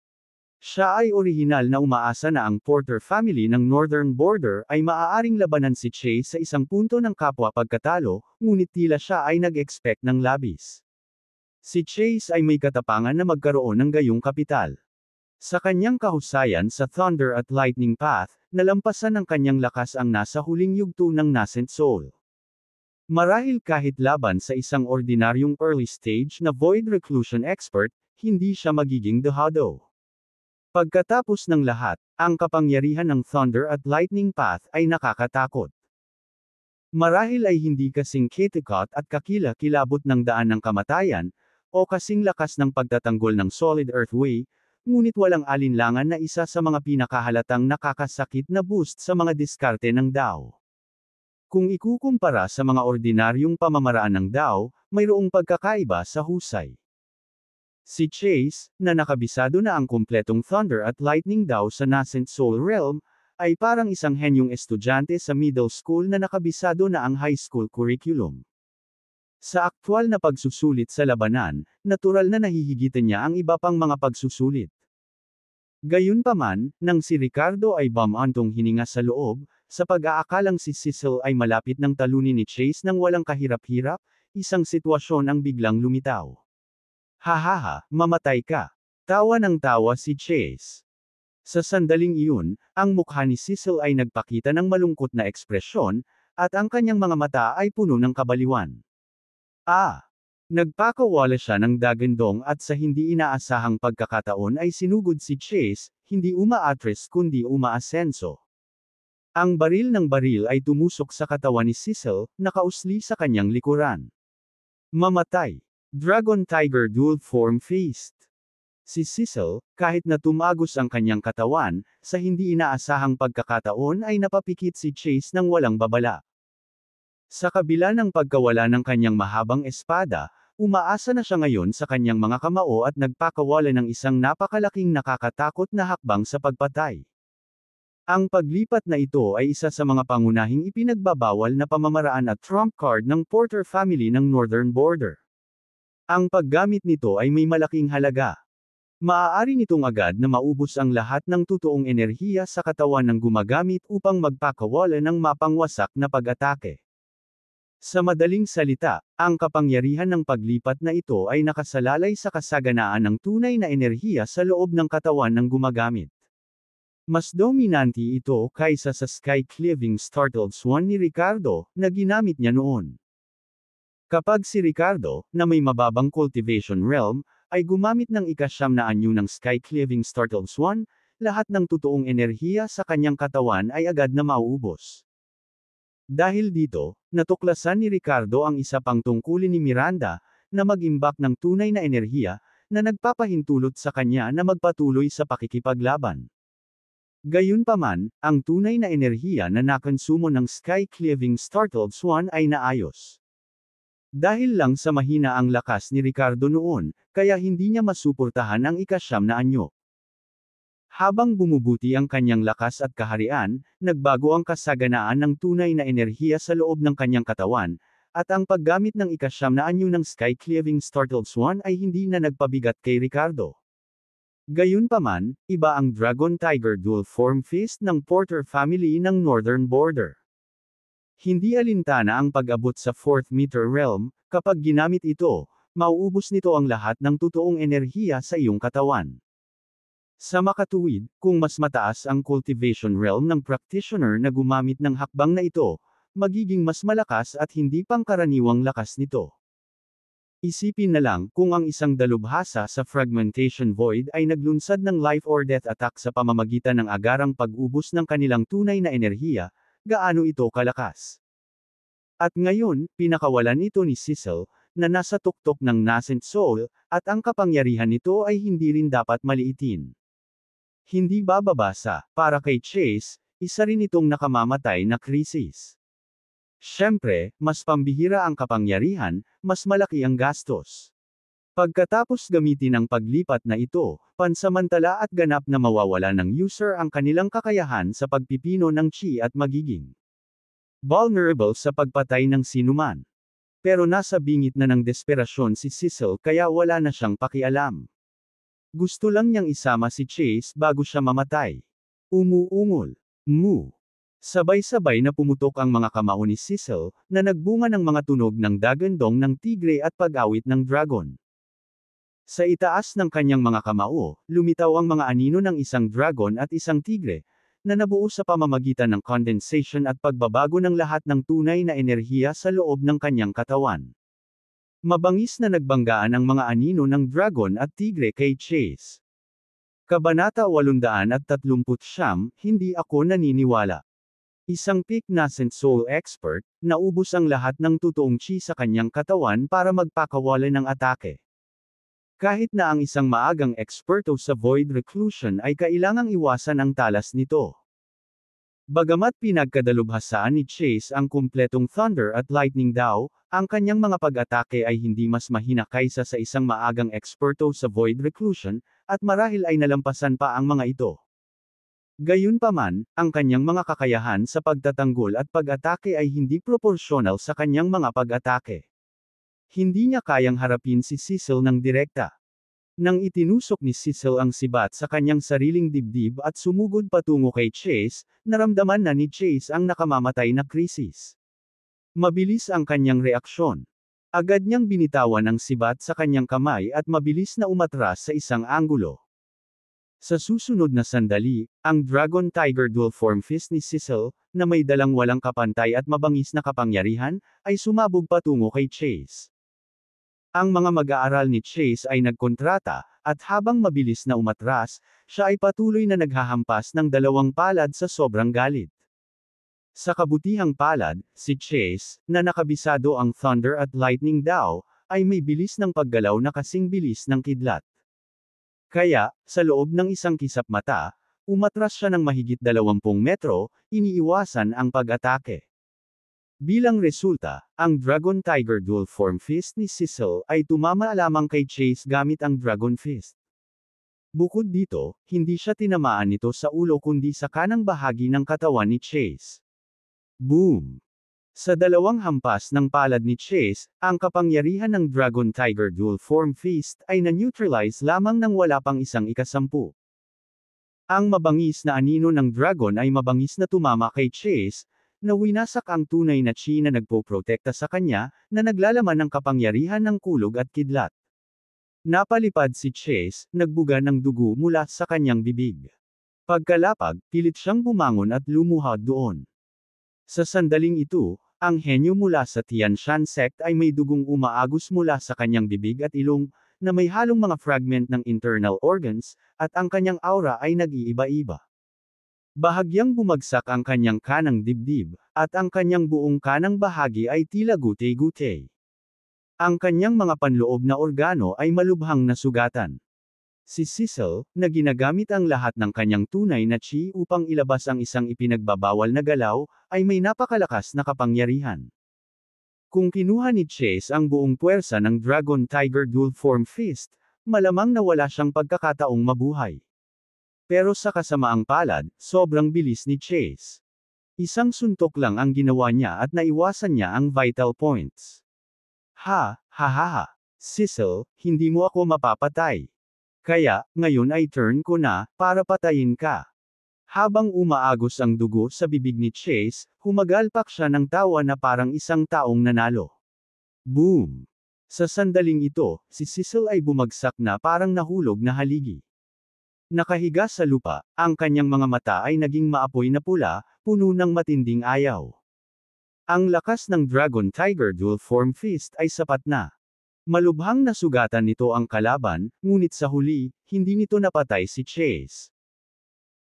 Siya ay orihinal na umaasa na ang Porter family ng Northern Border ay maaaring labanan si Chase sa isang punto ng kapwa pagkatalo, ngunit tila siya ay nag-expect ng labis. Si Chase ay may katapangan na magkaroon ng gayong kapital. Sa kanyang kahusayan sa Thunder at Lightning Path, nalampasan ng kanyang lakas ang nasa huling yugto ng Nascent Soul. Marahil kahit laban sa isang ordinaryong early stage na Void Reclusion expert, hindi siya magiging dehado. Pagkatapos ng lahat, ang kapangyarihan ng Thunder at Lightning Path ay nakakatakot. Marahil ay hindi kasing kitikot at kakila-kilabot ng daan ng kamatayan, o kasing lakas ng pagtatanggol ng Solid Earth Way, ngunit walang alinlangan na isa sa mga pinakahalatang nakakasakit na boost sa mga diskarte ng DAO. Kung ikukumpara sa mga ordinaryong pamamaraan ng DAO, mayroong pagkakaiba sa husay. Si Chase, na nakabisado na ang kumpletong Thunder at Lightning DAO sa Nascent Soul Realm, ay parang isang henyong estudyante sa middle school na nakabisado na ang high school curriculum. Sa aktwal na pagsusulit sa labanan, natural na nahihigitan niya ang iba pang mga pagsusulit. Gayunpaman, nang si Ricardo ay bumantong hininga sa loob, sa pag-aakalang si Cecil ay malapit ng talunin ni Chase nang walang kahirap-hirap, isang sitwasyon ang biglang lumitaw. Hahaha, mamatay ka. Tawa ng tawa si Chase. Sa sandaling iyon, ang mukha ni Cecil ay nagpakita ng malungkot na ekspresyon, at ang kanyang mga mata ay puno ng kabaliwan. Nagpakawala siya ng dagandong at sa hindi inaasahang pagkakataon ay sinugod si Chase, hindi umaatres kundi umaasenso. Ang baril ng baril ay tumusok sa katawan ni Cecil, nakausli sa kanyang likuran. Mamatay. Dragon Tiger Dual Form Feast. Si Cecil, kahit na tumagos ang kanyang katawan, sa hindi inaasahang pagkakataon ay napapikit si Chase ng walang babala. Sa kabila ng pagkawala ng kanyang mahabang espada, umaasa na siya ngayon sa kanyang mga kamao at nagpakawala ng isang napakalaking nakakatakot na hakbang sa pagpatay. Ang paglipat na ito ay isa sa mga pangunahing ipinagbabawal na pamamaraan at trump card ng Porter family ng Northern Border. Ang paggamit nito ay may malaking halaga. Maaari nitong agad na maubos ang lahat ng totoong enerhiya sa katawan ng gumagamit upang magpakawala ng mapangwasak na pag-atake. Sa madaling salita, ang kapangyarihan ng paglipat na ito ay nakasalalay sa kasaganaan ng tunay na enerhiya sa loob ng katawan ng gumagamit. Mas dominante ito kaysa sa sky-cleaving startled swan ni Ricardo, na ginamit niya noon. Kapag si Ricardo, na may mababang cultivation realm, ay gumamit ng ika-9 na anyo ng sky-cleaving startled swan, lahat ng totoong enerhiya sa kanyang katawan ay agad na mauubos. Dahil dito, natuklasan ni Ricardo ang isa pang tungkulin ni Miranda, na mag-imbak ng tunay na enerhiya, na nagpapahintulot sa kanya na magpatuloy sa pakikipaglaban. Gayunpaman, ang tunay na enerhiya na nakonsumo ng sky-cleaving startled swan ay naayos. Dahil lang sa mahina ang lakas ni Ricardo noon, kaya hindi niya masuportahan ang ika-9 na anyo. Habang bumubuti ang kanyang lakas at kaharian, nagbago ang kasaganaan ng tunay na enerhiya sa loob ng kanyang katawan, at ang paggamit ng ika-9 na anyo ng sky-cleaving startled swan ay hindi na nagpabigat kay Ricardo. Gayunpaman, iba ang Dragon Tiger Dual Form Fist ng Porter family ng Northern Border. Hindi alintana ang pag-abot sa 4th meter realm, kapag ginamit ito, mauubos nito ang lahat ng totoong enerhiya sa iyong katawan. Sa makatuwid, kung mas mataas ang cultivation realm ng practitioner na gumamit ng hakbang na ito, magiging mas malakas at hindi pangkaraniwang lakas nito. Isipin na lang kung ang isang dalubhasa sa fragmentation void ay naglunsad ng life or death attack sa pamamagitan ng agarang pag-ubos ng kanilang tunay na enerhiya, gaano ito kalakas. At ngayon, pinakawalan ito ni Cecil, na nasa tuktok ng nascent soul, at ang kapangyarihan nito ay hindi rin dapat maliitin. Hindi bababasa, para kay Chase, isa rin itong nakamamatay na krisis. Siyempre, mas pambihira ang kapangyarihan, mas malaki ang gastos. Pagkatapos gamitin ang paglipat na ito, pansamantala at ganap na mawawala ng user ang kanilang kakayahan sa pagpipino ng chi at magiging vulnerable sa pagpatay ng sinuman. Pero nasa bingit na ng desperasyon si Cecil kaya wala na siyang pakialam. Gusto lang niyang isama si Chase bago siya mamatay. Umuungol. Mu. Sabay-sabay na pumutok ang mga kamao ni Cecil, na nagbunga ng mga tunog ng dagandong ng tigre at pag-awit ng dragon. Sa itaas ng kanyang mga kamao, lumitaw ang mga anino ng isang dragon at isang tigre, na nabuo sa pamamagitan ng condensation at pagbabago ng lahat ng tunay na enerhiya sa loob ng kanyang katawan. Mabangis na nagbanggaan ang mga anino ng dragon at tigre kay Chase. Kabanata 839, Hindi ako naniniwala. Isang peak nascent soul expert, naubos ang lahat ng totoong chi sa kanyang katawan para magpakawala ng atake. Kahit na ang isang maagang eksperto sa void reclusion ay kailangang iwasan ang talas nito. Bagamat pinagkadalubhasaan ni Chase ang kumpletong Thunder at Lightning daw, ang kanyang mga pag-atake ay hindi mas mahina kaysa sa isang maagang eksperto sa Void Reclusion, at marahil ay nalampasan pa ang mga ito. Gayunpaman, ang kanyang mga kakayahan sa pagtatanggol at pag-atake ay hindi proporsyonal sa kanyang mga pag-atake. Hindi niya kayang harapin si Cecil ng direkta. Nang itinusok ni Cecil ang sibat sa kanyang sariling dibdib at sumugod patungo kay Chase, naramdaman na ni Chase ang nakamamatay na krisis. Mabilis ang kanyang reaksyon. Agad niyang binitawan ang sibat sa kanyang kamay at mabilis na umatras sa isang anggulo. Sa susunod na sandali, ang Dragon Tiger Dual Form Fist ni Cecil, na may dalang walang kapantay at mabangis na kapangyarihan, ay sumabog patungo kay Chase. Ang mga mag-aaral ni Chase ay nagkontrata, at habang mabilis na umatras, siya ay patuloy na naghahampas ng 2 palad sa sobrang galit. Sa kabutihang palad, si Chase, na nakabisado ang Thunder at Lightning daw, ay may bilis ng paggalaw na kasing bilis ng kidlat. Kaya, sa loob ng isang kisap mata, umatras siya ng mahigit 20 metro, iniiwasan ang pag-atake. Bilang resulta, ang Dragon Tiger Dual Form Fist ni Cecil ay tumama lamang kay Chase gamit ang Dragon Fist. Bukod dito, hindi siya tinamaan nito sa ulo kundi sa kanang bahagi ng katawan ni Chase. Boom! Sa 2 hampas ng palad ni Chase, ang kapangyarihan ng Dragon Tiger Dual Form Fist ay na-neutralize lamang ng wala pang 1/10. Ang mabangis na anino ng dragon ay mabangis na tumama kay Chase, na winasak ang tunay na chi na nagpoprotekta sa kanya, na naglalaman ng kapangyarihan ng kulog at kidlat. Napalipad si Chase, nagbuga ng dugo mula sa kanyang bibig. Pagkalapag, pilit siyang bumangon at lumuhod doon. Sa sandaling ito, ang henyo mula sa Tianshan sect ay may dugong umaagos mula sa kanyang bibig at ilong, na may halong mga fragment ng internal organs, at ang kanyang aura ay nag-iiba-iba. Bahagyang bumagsak ang kanyang kanang dibdib, at ang kanyang buong kanang bahagi ay tila gutay-gutay. Ang kanyang mga panloob na organo ay malubhang nasugatan. Si Cecil, na ginagamit ang lahat ng kanyang tunay na chi upang ilabas ang isang ipinagbabawal na galaw, ay may napakalakas na kapangyarihan. Kung kinuha ni Chase ang buong puwersa ng Dragon Tiger Dual Form Fist, malamang na wala siyang pagkakataong mabuhay. Pero sa kasamaang palad, sobrang bilis ni Chase. Isang suntok lang ang ginawa niya at naiwasan niya ang vital points. Ha, ha ha ha. Cecil, hindi mo ako mapapatay. Kaya, ngayon ay turn ko na, para patayin ka. Habang umaagos ang dugo sa bibig ni Chase, humagalpak siya ng tawa na parang isang taong nanalo. Boom! Sa sandaling ito, si Cecil ay bumagsak na parang nahulog na haligi. Nakahiga sa lupa, ang kanyang mga mata ay naging maapoy na pula, puno ng matinding ayaw. Ang lakas ng Dragon Tiger Dual Form Fist ay sapat na. Malubhang nasugatan nito ang kalaban, ngunit sa huli, hindi nito napatay si Chase.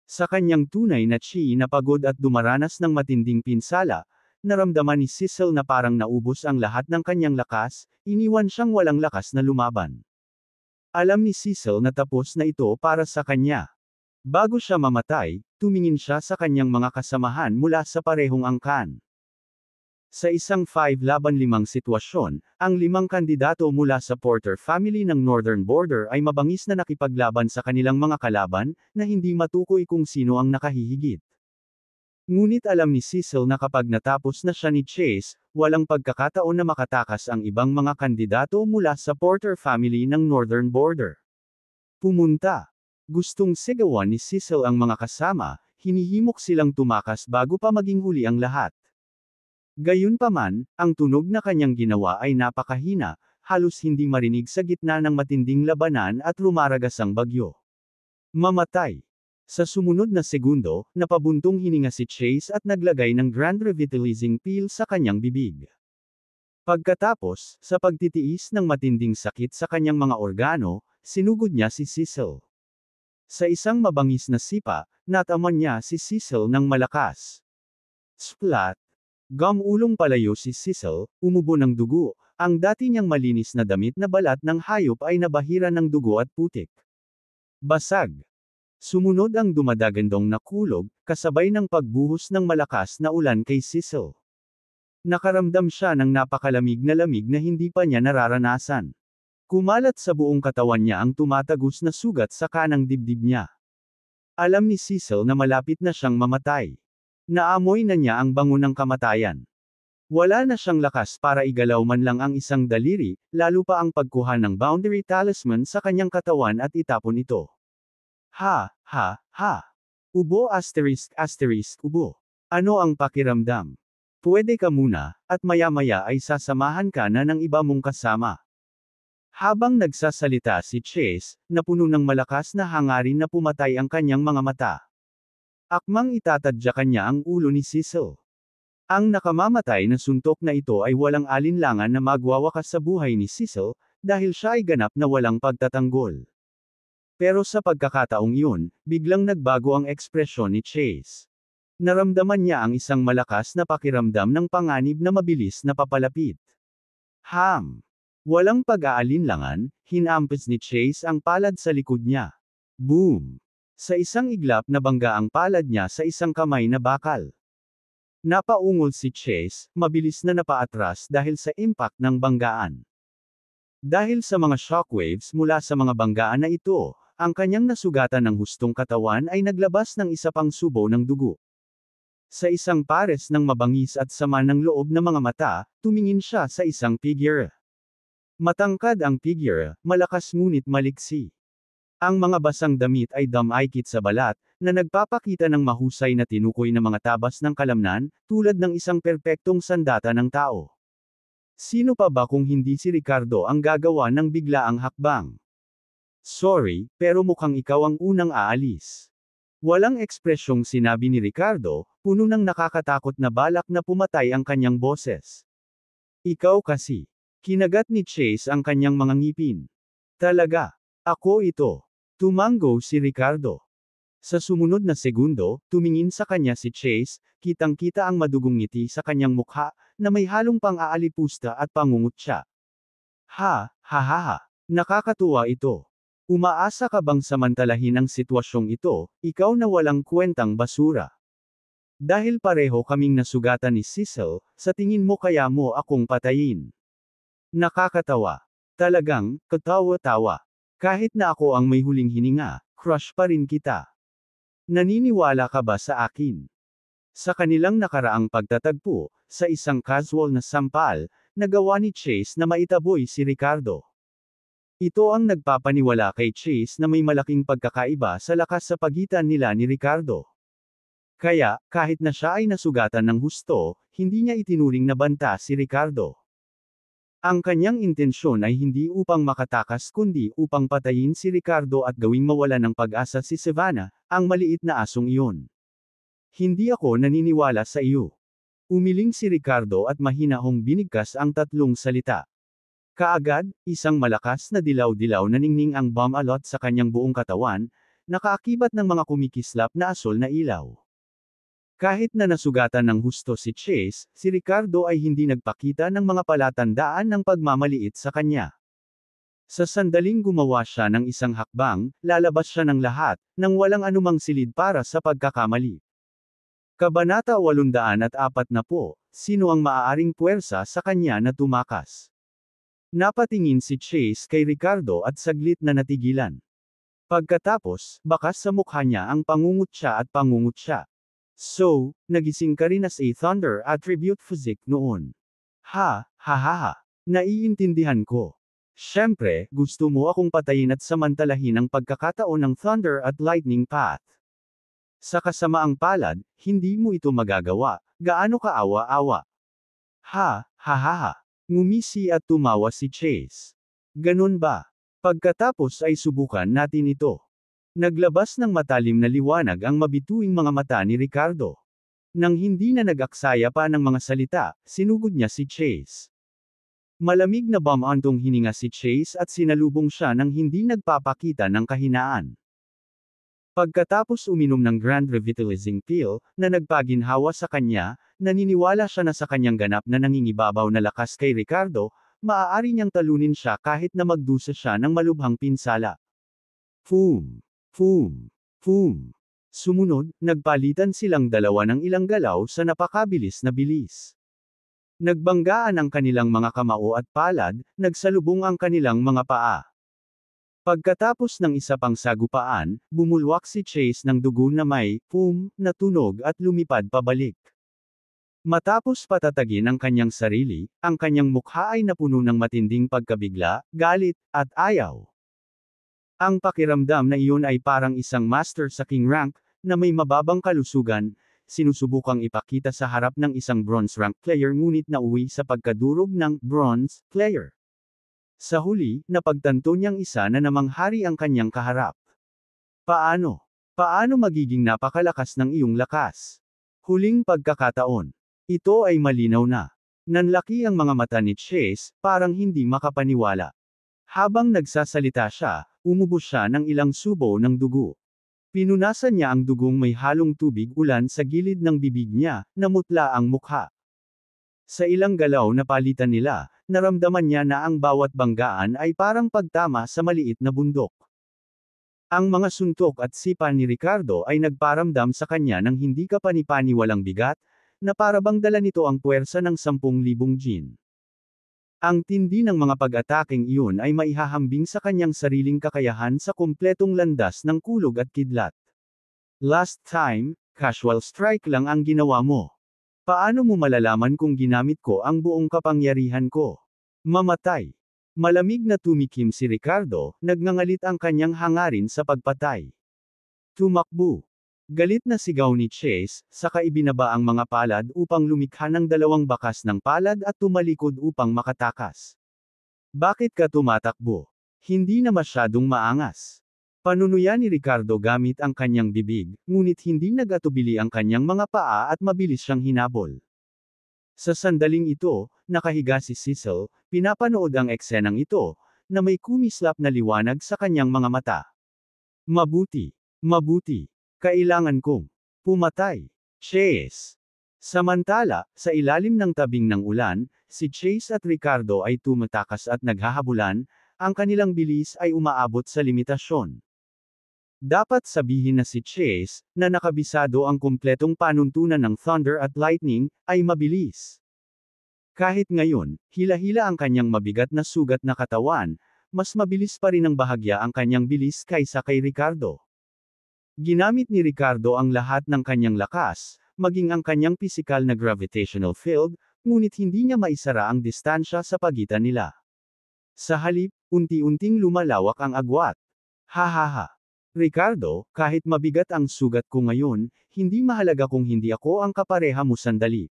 Sa kanyang tunay na chi na pagod at dumaranas ng matinding pinsala, naramdaman ni Cecil na parang naubos ang lahat ng kanyang lakas, iniwan siyang walang lakas na lumaban. Alam ni Cecil na tapos na ito para sa kanya. Bago siya mamatay, tumingin siya sa kanyang mga kasamahan mula sa parehong angkan. Sa isang 5-5 sitwasyon, ang 5 kandidato mula sa Porter family ng Northern Border ay mabangis na nakipaglaban sa kanilang mga kalaban, na hindi matukoy kung sino ang nakahihigit. Ngunit alam ni Cecil na kapag natapos na siya ni Chase, walang pagkakataon na makatakas ang ibang mga kandidato mula sa Porter family ng Northern Border. Pumunta. Gustong sigawan ni Cecil ang mga kasama, hinihimok silang tumakas bago pa maging huli ang lahat. Gayunpaman, ang tunog na kanyang ginawa ay napakahina, halos hindi marinig sa gitna ng matinding labanan at rumaragas ang bagyo. Mamatay. Sa sumunod na segundo, napabuntong hininga si Chase at naglagay ng Grand Revitalizing Pill sa kanyang bibig. Pagkatapos, sa pagtitiis ng matinding sakit sa kanyang mga organo, sinugod niya si Cecil. Sa isang mabangis na sipa, nataman niya si Cecil ng malakas. Splat! Gamulong palayo si Cecil, umubo ng dugo, ang dati niyang malinis na damit na balat ng hayop ay nabahira ng dugo at putik. Basag. Sumunod ang dumadagandong na kulog, kasabay ng pagbuhos ng malakas na ulan kay Cecil. Nakaramdam siya ng napakalamig na lamig na hindi pa niya nararanasan. Kumalat sa buong katawan niya ang tumatagos na sugat sa kanang dibdib niya. Alam ni Cecil na malapit na siyang mamatay. Naamoy na niya ang bango ng kamatayan. Wala na siyang lakas para igalaw man lang ang isang daliri, lalo pa ang pagkuha ng boundary talisman sa kanyang katawan at itapon ito. Ha, ha, ha. Ubo ***, ubo. Ano ang pakiramdam? Pwede ka muna, at maya-maya ay sasamahan ka na ng iba mong kasama. Habang nagsasalita si Chase, napuno ng malakas na hangarin na pumatay ang kanyang mga mata. Akmang itatadyakan niya ang ulo ni Cecil. Ang nakamamatay na suntok na ito ay walang alinlangan na magwawakas sa buhay ni Cecil, dahil siya ay ganap na walang pagtatanggol. Pero sa pagkakataong iyon, biglang nagbago ang ekspresyon ni Chase. Naramdaman niya ang isang malakas na pakiramdam ng panganib na mabilis na papalapit. Walang pag-aalinlangan, hinampas ni Chase ang palad sa likod niya. Boom! Sa isang iglap na bangga ang palad niya sa isang kamay na bakal. Napaungol si Chase, mabilis na napaatras dahil sa impact ng banggaan. Dahil sa mga shockwaves mula sa mga banggaan na ito, ang kanyang nasugatan ng hustong katawan ay naglabas ng isa pang subo ng dugo. Sa isang pares ng mabangis at sama ng loob na mga mata, tumingin siya sa isang figure. Matangkad ang figure, malakas ngunit maliksi. Ang mga basang damit ay damaykit sa balat, na nagpapakita ng mahusay na tinukoy na mga tabas ng kalamnan, tulad ng isang perpektong sandata ng tao. Sino pa ba kung hindi si Ricardo ang gagawa ng biglaang hakbang? Sorry, pero mukhang ikaw ang unang aalis. Walang ekspresyong sinabi ni Ricardo, puno ng nakakatakot na balak na pumatay ang kanyang boses. Ikaw kasi. Kinagat ni Chase ang kanyang mga ngipin. Talaga. Ako ito. Tumanggo si Ricardo. Sa sumunod na segundo, tumingin sa kanya si Chase, kitang-kita ang madugong ngiti sa kanyang mukha, na may halong pang-aalipusta at pangungutya. Ha, ha ha ha. Nakakatuwa ito. Umaasa ka bang samantalahin ang sitwasyong ito, ikaw na walang kwentang basura? Dahil pareho kaming nasugatan ni Cecil, sa tingin mo kaya mo akong patayin? Nakakatawa. Talagang, katawa-tawa. Kahit na ako ang may huling hininga, crush pa rin kita. Naniniwala ka ba sa akin? Sa kanilang nakaraang pagtatagpo, sa isang casual na sampal, nagawa ni Chase na maitaboy si Ricardo. Ito ang nagpapaniwala kay Chase na may malaking pagkakaiba sa lakas sa pagitan nila ni Ricardo. Kaya, kahit na siya ay nasugatan ng husto, hindi niya itinuring na banta si Ricardo. Ang kanyang intensyon ay hindi upang makatakas kundi upang patayin si Ricardo at gawing mawala ng pag-asa si Savannah, ang maliit na asong iyon. Hindi ako naniniwala sa iyo. Umiling si Ricardo at mahinahong binigkas ang tatlong salita. Kaagad, isang malakas na dilaw-dilaw na ningning ang bomb-alot sa kanyang buong katawan, nakaakibat ng mga kumikislap na asol na ilaw. Kahit na nasugatan ng husto si Chase, si Ricardo ay hindi nagpakita ng mga palatandaan ng pagmamaliit sa kanya. Sa sandaling gumawa siya ng isang hakbang, lalabas siya ng lahat, nang walang anumang silid para sa pagkakamali. Kabanata 840, sino ang maaaring puwersa sa kanya na tumakas? Napatingin si Chase kay Ricardo at saglit na natigilan. Pagkatapos, bakas sa mukha niya ang pangungutya at pangungutya. So, nagising ka rin as a Thunder attribute physique noon. Ha, ha ha ha. Naiintindihan ko. Siyempre, gusto mo akong patayin at samantalahin ang pagkakataon ng Thunder at Lightning Path. Sa kasamaang palad, hindi mo ito magagawa, gaano kaawa-awa. Ha, ha ha ha. Ngumisi at tumawa si Chase. Ganun ba? Pagkatapos ay subukan natin ito. Naglabas ng matalim na liwanag ang mabituing mga mata ni Ricardo. Nang hindi na nag-aksaya pa ng mga salita, sinugod niya si Chase. Malamig na bumantong hininga si Chase at sinalubong siya nang hindi nagpapakita ng kahinaan. Pagkatapos uminom ng Grand Revitalizing Pill, na nagpaginhawa sa kanya, naniniwala siya na sa kanyang ganap na nangingibabaw na lakas kay Ricardo, maaari niyang talunin siya kahit na magdusa siya ng malubhang pinsala. Foom! Foom! Foom! Sumunod, nagpalitan silang dalawa ng ilang galaw sa napakabilis na bilis. Nagbanggaan ang kanilang mga kamao at palad, nagsalubong ang kanilang mga paa. Pagkatapos ng isa pang sagupaan, bumulwak si Chase ng dugo na may "pum" na tunog at lumipad pabalik. Matapos patatagin ang kanyang sarili, ang kanyang mukha ay napuno ng matinding pagkabigla, galit, at ayaw. Ang pakiramdam na iyon ay parang isang master sa king rank, na may mababang kalusugan, sinusubukang ipakita sa harap ng isang bronze rank player ngunit nauwi sa pagkadurog ng bronze player. Sa huli, napagtanto niyang isa na namang hari ang kanyang kaharap. Paano? Paano magiging napakalakas ng iyong lakas? Huling pagkakataon. Ito ay malinaw na. Nanlaki ang mga mata ni Chase, parang hindi makapaniwala. Habang nagsasalita siya, umubos siya ng ilang subo ng dugo. Pinunasan niya ang dugong may halong tubig ulan sa gilid ng bibig niya, namutla ang mukha. Sa ilang galaw na palitan nila, naramdaman niya na ang bawat banggaan ay parang pagtama sa maliit na bundok. Ang mga suntok at sipa ni Ricardo ay nagparamdam sa kanya ng hindi kapani-paniwalang bigat, na parabang dala nito ang puwersa ng 10,000 jin. Ang tindi ng mga pag-ataking iyon ay maihahambing sa kanyang sariling kakayahan sa kumpletong landas ng kulog at kidlat. Last time, casual strike lang ang ginawa mo. Paano mo malalaman kung ginamit ko ang buong kapangyarihan ko? Mamatay. Malamig na tumikim si Ricardo, nagngangalit ang kanyang hangarin sa pagpatay. Tumakbo. Galit na sigaw ni Chase, saka ibinaba ang mga palad upang lumikha ng dalawang bakas ng palad at tumalikod upang makatakas. Bakit ka tumatakbo? Hindi na masyadong maangas. Panunuya ni Ricardo gamit ang kanyang bibig, ngunit hindi nagatubili ang kanyang mga paa at mabilis siyang hinabol. Sa sandaling ito, nakahiga si Cecil, pinapanood ang eksenang ito, na may kumislap na liwanag sa kanyang mga mata. Mabuti. Mabuti. Kailangan kong pumatay. Chase. Samantala, sa ilalim ng tabing ng ulan, si Chase at Ricardo ay tumatakas at naghahabulan, ang kanilang bilis ay umaabot sa limitasyon. Dapat sabihin na si Chase, na nakabisado ang kumpletong panuntunan ng Thunder at Lightning, ay mabilis. Kahit ngayon, hila-hila ang kanyang mabigat na sugat na katawan, mas mabilis pa rin ang bahagya ang kanyang bilis kaysa kay Ricardo. Ginamit ni Ricardo ang lahat ng kanyang lakas, maging ang kanyang pisikal na gravitational field, ngunit hindi niya maisara ang distansya sa pagitan nila. Sa halip, unti-unting lumalawak ang agwat. Hahaha. Ricardo, kahit mabigat ang sugat ko ngayon, hindi mahalaga kung hindi ako ang kapareha mo sandali.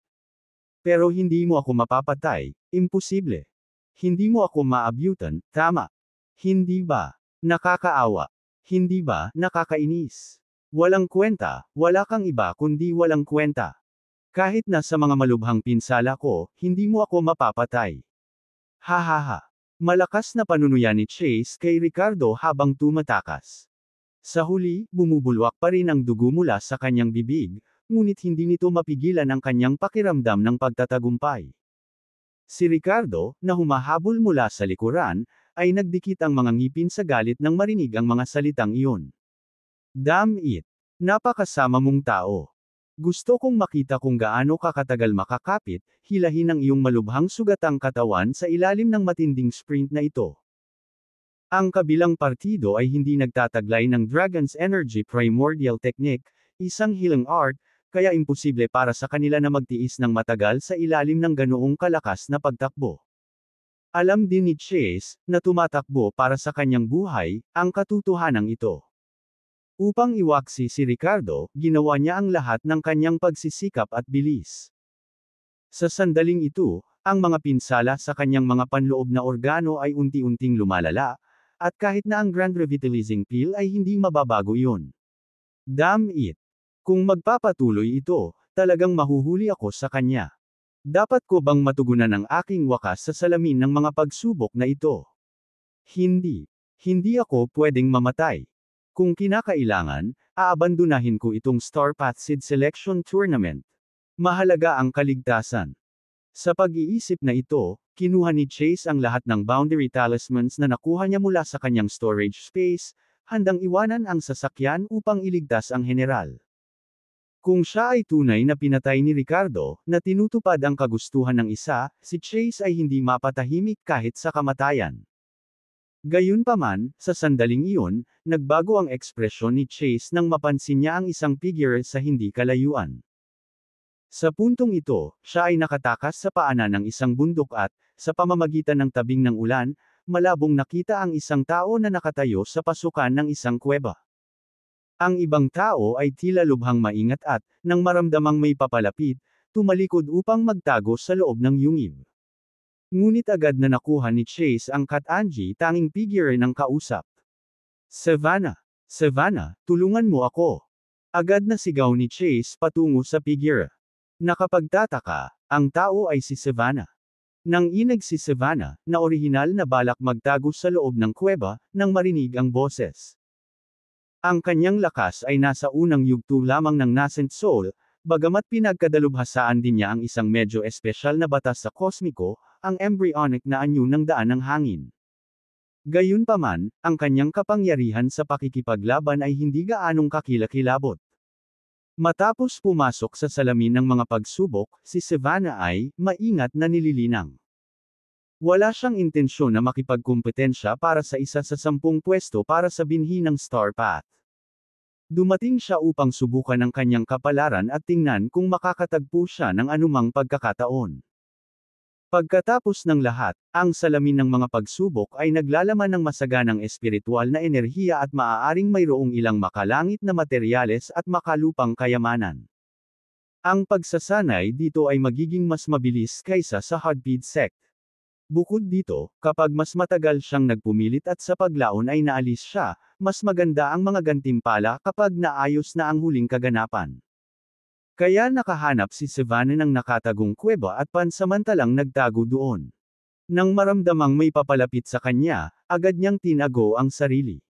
Pero hindi mo ako mapapatay, imposible. Hindi mo ako maabyutan, tama. Hindi ba? Nakakaawa. Hindi ba, nakakainis? Walang kwenta, wala kang iba kundi walang kwenta. Kahit na sa mga malubhang pinsala ko, hindi mo ako mapapatay. Hahaha. Malakas na panunuya ni Chase kay Ricardo habang tumatakas. Sa huli, bumubulwak pa rin ang dugo mula sa kanyang bibig, ngunit hindi nito mapigilan ang kanyang pakiramdam ng pagtatagumpay. Si Ricardo, na humahabol mula sa likuran, ay nagdikit ang mga ngipin sa galit nang marinig ang mga salitang iyon. Damn it! Napakasama mong tao. Gusto kong makita kung gaano ka katagal makakapit, hilahin ang iyong malubhang sugatang katawan sa ilalim ng matinding sprint na ito. Ang kabilang partido ay hindi nagtataglay ng Dragon's Energy Primordial Technique, isang healing art, kaya imposible para sa kanila na magtiis ng matagal sa ilalim ng ganoong kalakas na pagtakbo. Alam din ni Chase, na tumatakbo para sa kanyang buhay, ang katotohanan ito. Upang iwaksi si Ricardo, ginawa niya ang lahat ng kanyang pagsisikap at bilis. Sa sandaling ito, ang mga pinsala sa kanyang mga panloob na organo ay unti-unting lumalala, at kahit na ang Grand Revitalizing Pill ay hindi mababago iyon. Damn it! Kung magpapatuloy ito, talagang mahuhuli ako sa kanya. Dapat ko bang matugunan ang aking wakas sa salamin ng mga pagsubok na ito? Hindi. Hindi ako pwedeng mamatay. Kung kinakailangan, aabandonahin ko itong Star Path Seed Selection Tournament. Mahalaga ang kaligtasan. Sa pag-iisip na ito, kinuha ni Chase ang lahat ng boundary talismans na nakuha niya mula sa kanyang storage space, handang iwanan ang sasakyan upang iligtas ang general. Kung siya ay tunay na pinatay ni Ricardo, na tinutupad ang kagustuhan ng isa, si Chase ay hindi mapatahimik kahit sa kamatayan. Gayunpaman, sa sandaling iyon, nagbago ang ekspresyon ni Chase nang mapansin niya ang isang figure sa hindi kalayuan. Sa puntong ito, siya ay nakatakas sa paanan ng isang bundok at, sa pamamagitan ng tabing ng ulan, malabong nakita ang isang tao na nakatayo sa pasukan ng isang kuweba. Ang ibang tao ay tila lubhang maingat at, nang maramdamang may papalapit, tumalikod upang magtago sa loob ng yungib. Ngunit agad na nakuha ni Chase ang Kat-Anji tanging figure ng kausap. Savannah! Savannah, tulungan mo ako! Agad na sigaw ni Chase patungo sa figure. Nakapagtataka, ang tao ay si Savannah. Nang inag si Savannah, na orihinal na balak magtago sa loob ng kuweba, nang marinig ang boses. Ang kanyang lakas ay nasa unang yugto lamang ng Nascent Soul, bagamat pinagkadalubhasaan din niya ang isang medyo espesyal na batas sa kosmiko, ang embryonic na anyo ng daan ng hangin. Gayunpaman, ang kanyang kapangyarihan sa pakikipaglaban ay hindi gaanong kakilakilabot. Matapos pumasok sa salamin ng mga pagsubok, si Savannah ay, maingat na nililinang. Wala siyang intensyon na makipagkumpetensya para sa isa sa 10 pwesto para sa binhi ng Star Path. Dumating siya upang subukan ang kanyang kapalaran at tingnan kung makakatagpo siya ng anumang pagkakataon. Pagkatapos ng lahat, ang salamin ng mga pagsubok ay naglalaman ng masaganang espiritual na enerhiya at maaaring mayroong ilang makalangit na materyales at makalupang kayamanan. Ang pagsasanay dito ay magiging mas mabilis kaysa sa Hagpid sect. Bukod dito, kapag mas matagal siyang nagpumilit at sa paglaon ay naalis siya, mas maganda ang mga gantimpala kapag naayos na ang huling kaganapan. Kaya nakahanap si Savannah ng nakatagong kuweba at pansamantalang nagtago doon. Nang maramdamang may papalapit sa kanya, agad niyang tinago ang sarili.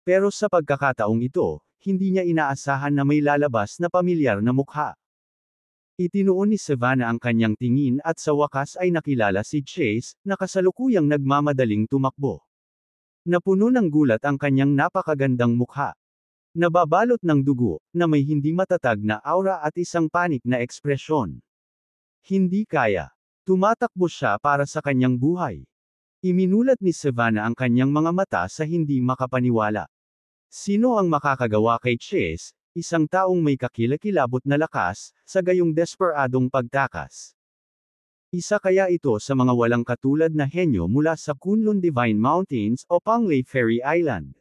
Pero sa pagkakataong ito, hindi niya inaasahan na may lalabas na pamilyar na mukha. Itinuon ni Savannah ang kanyang tingin at sa wakas ay nakilala si Chase, na kasalukuyang nagmamadaling tumakbo. Napuno ng gulat ang kanyang napakagandang mukha. Nababalot ng dugo, na may hindi matatag na aura at isang panik na ekspresyon. Hindi kaya. Tumatakbo siya para sa kanyang buhay. Iminulat ni Savannah ang kanyang mga mata sa hindi makapaniwala. Sino ang makakagawa kay Chase, isang taong may kakilakilabot na lakas, sa gayong desperadong pagtakas? Isa kaya ito sa mga walang katulad na henyo mula sa Kunlun Divine Mountains o Panglay Fairy Island?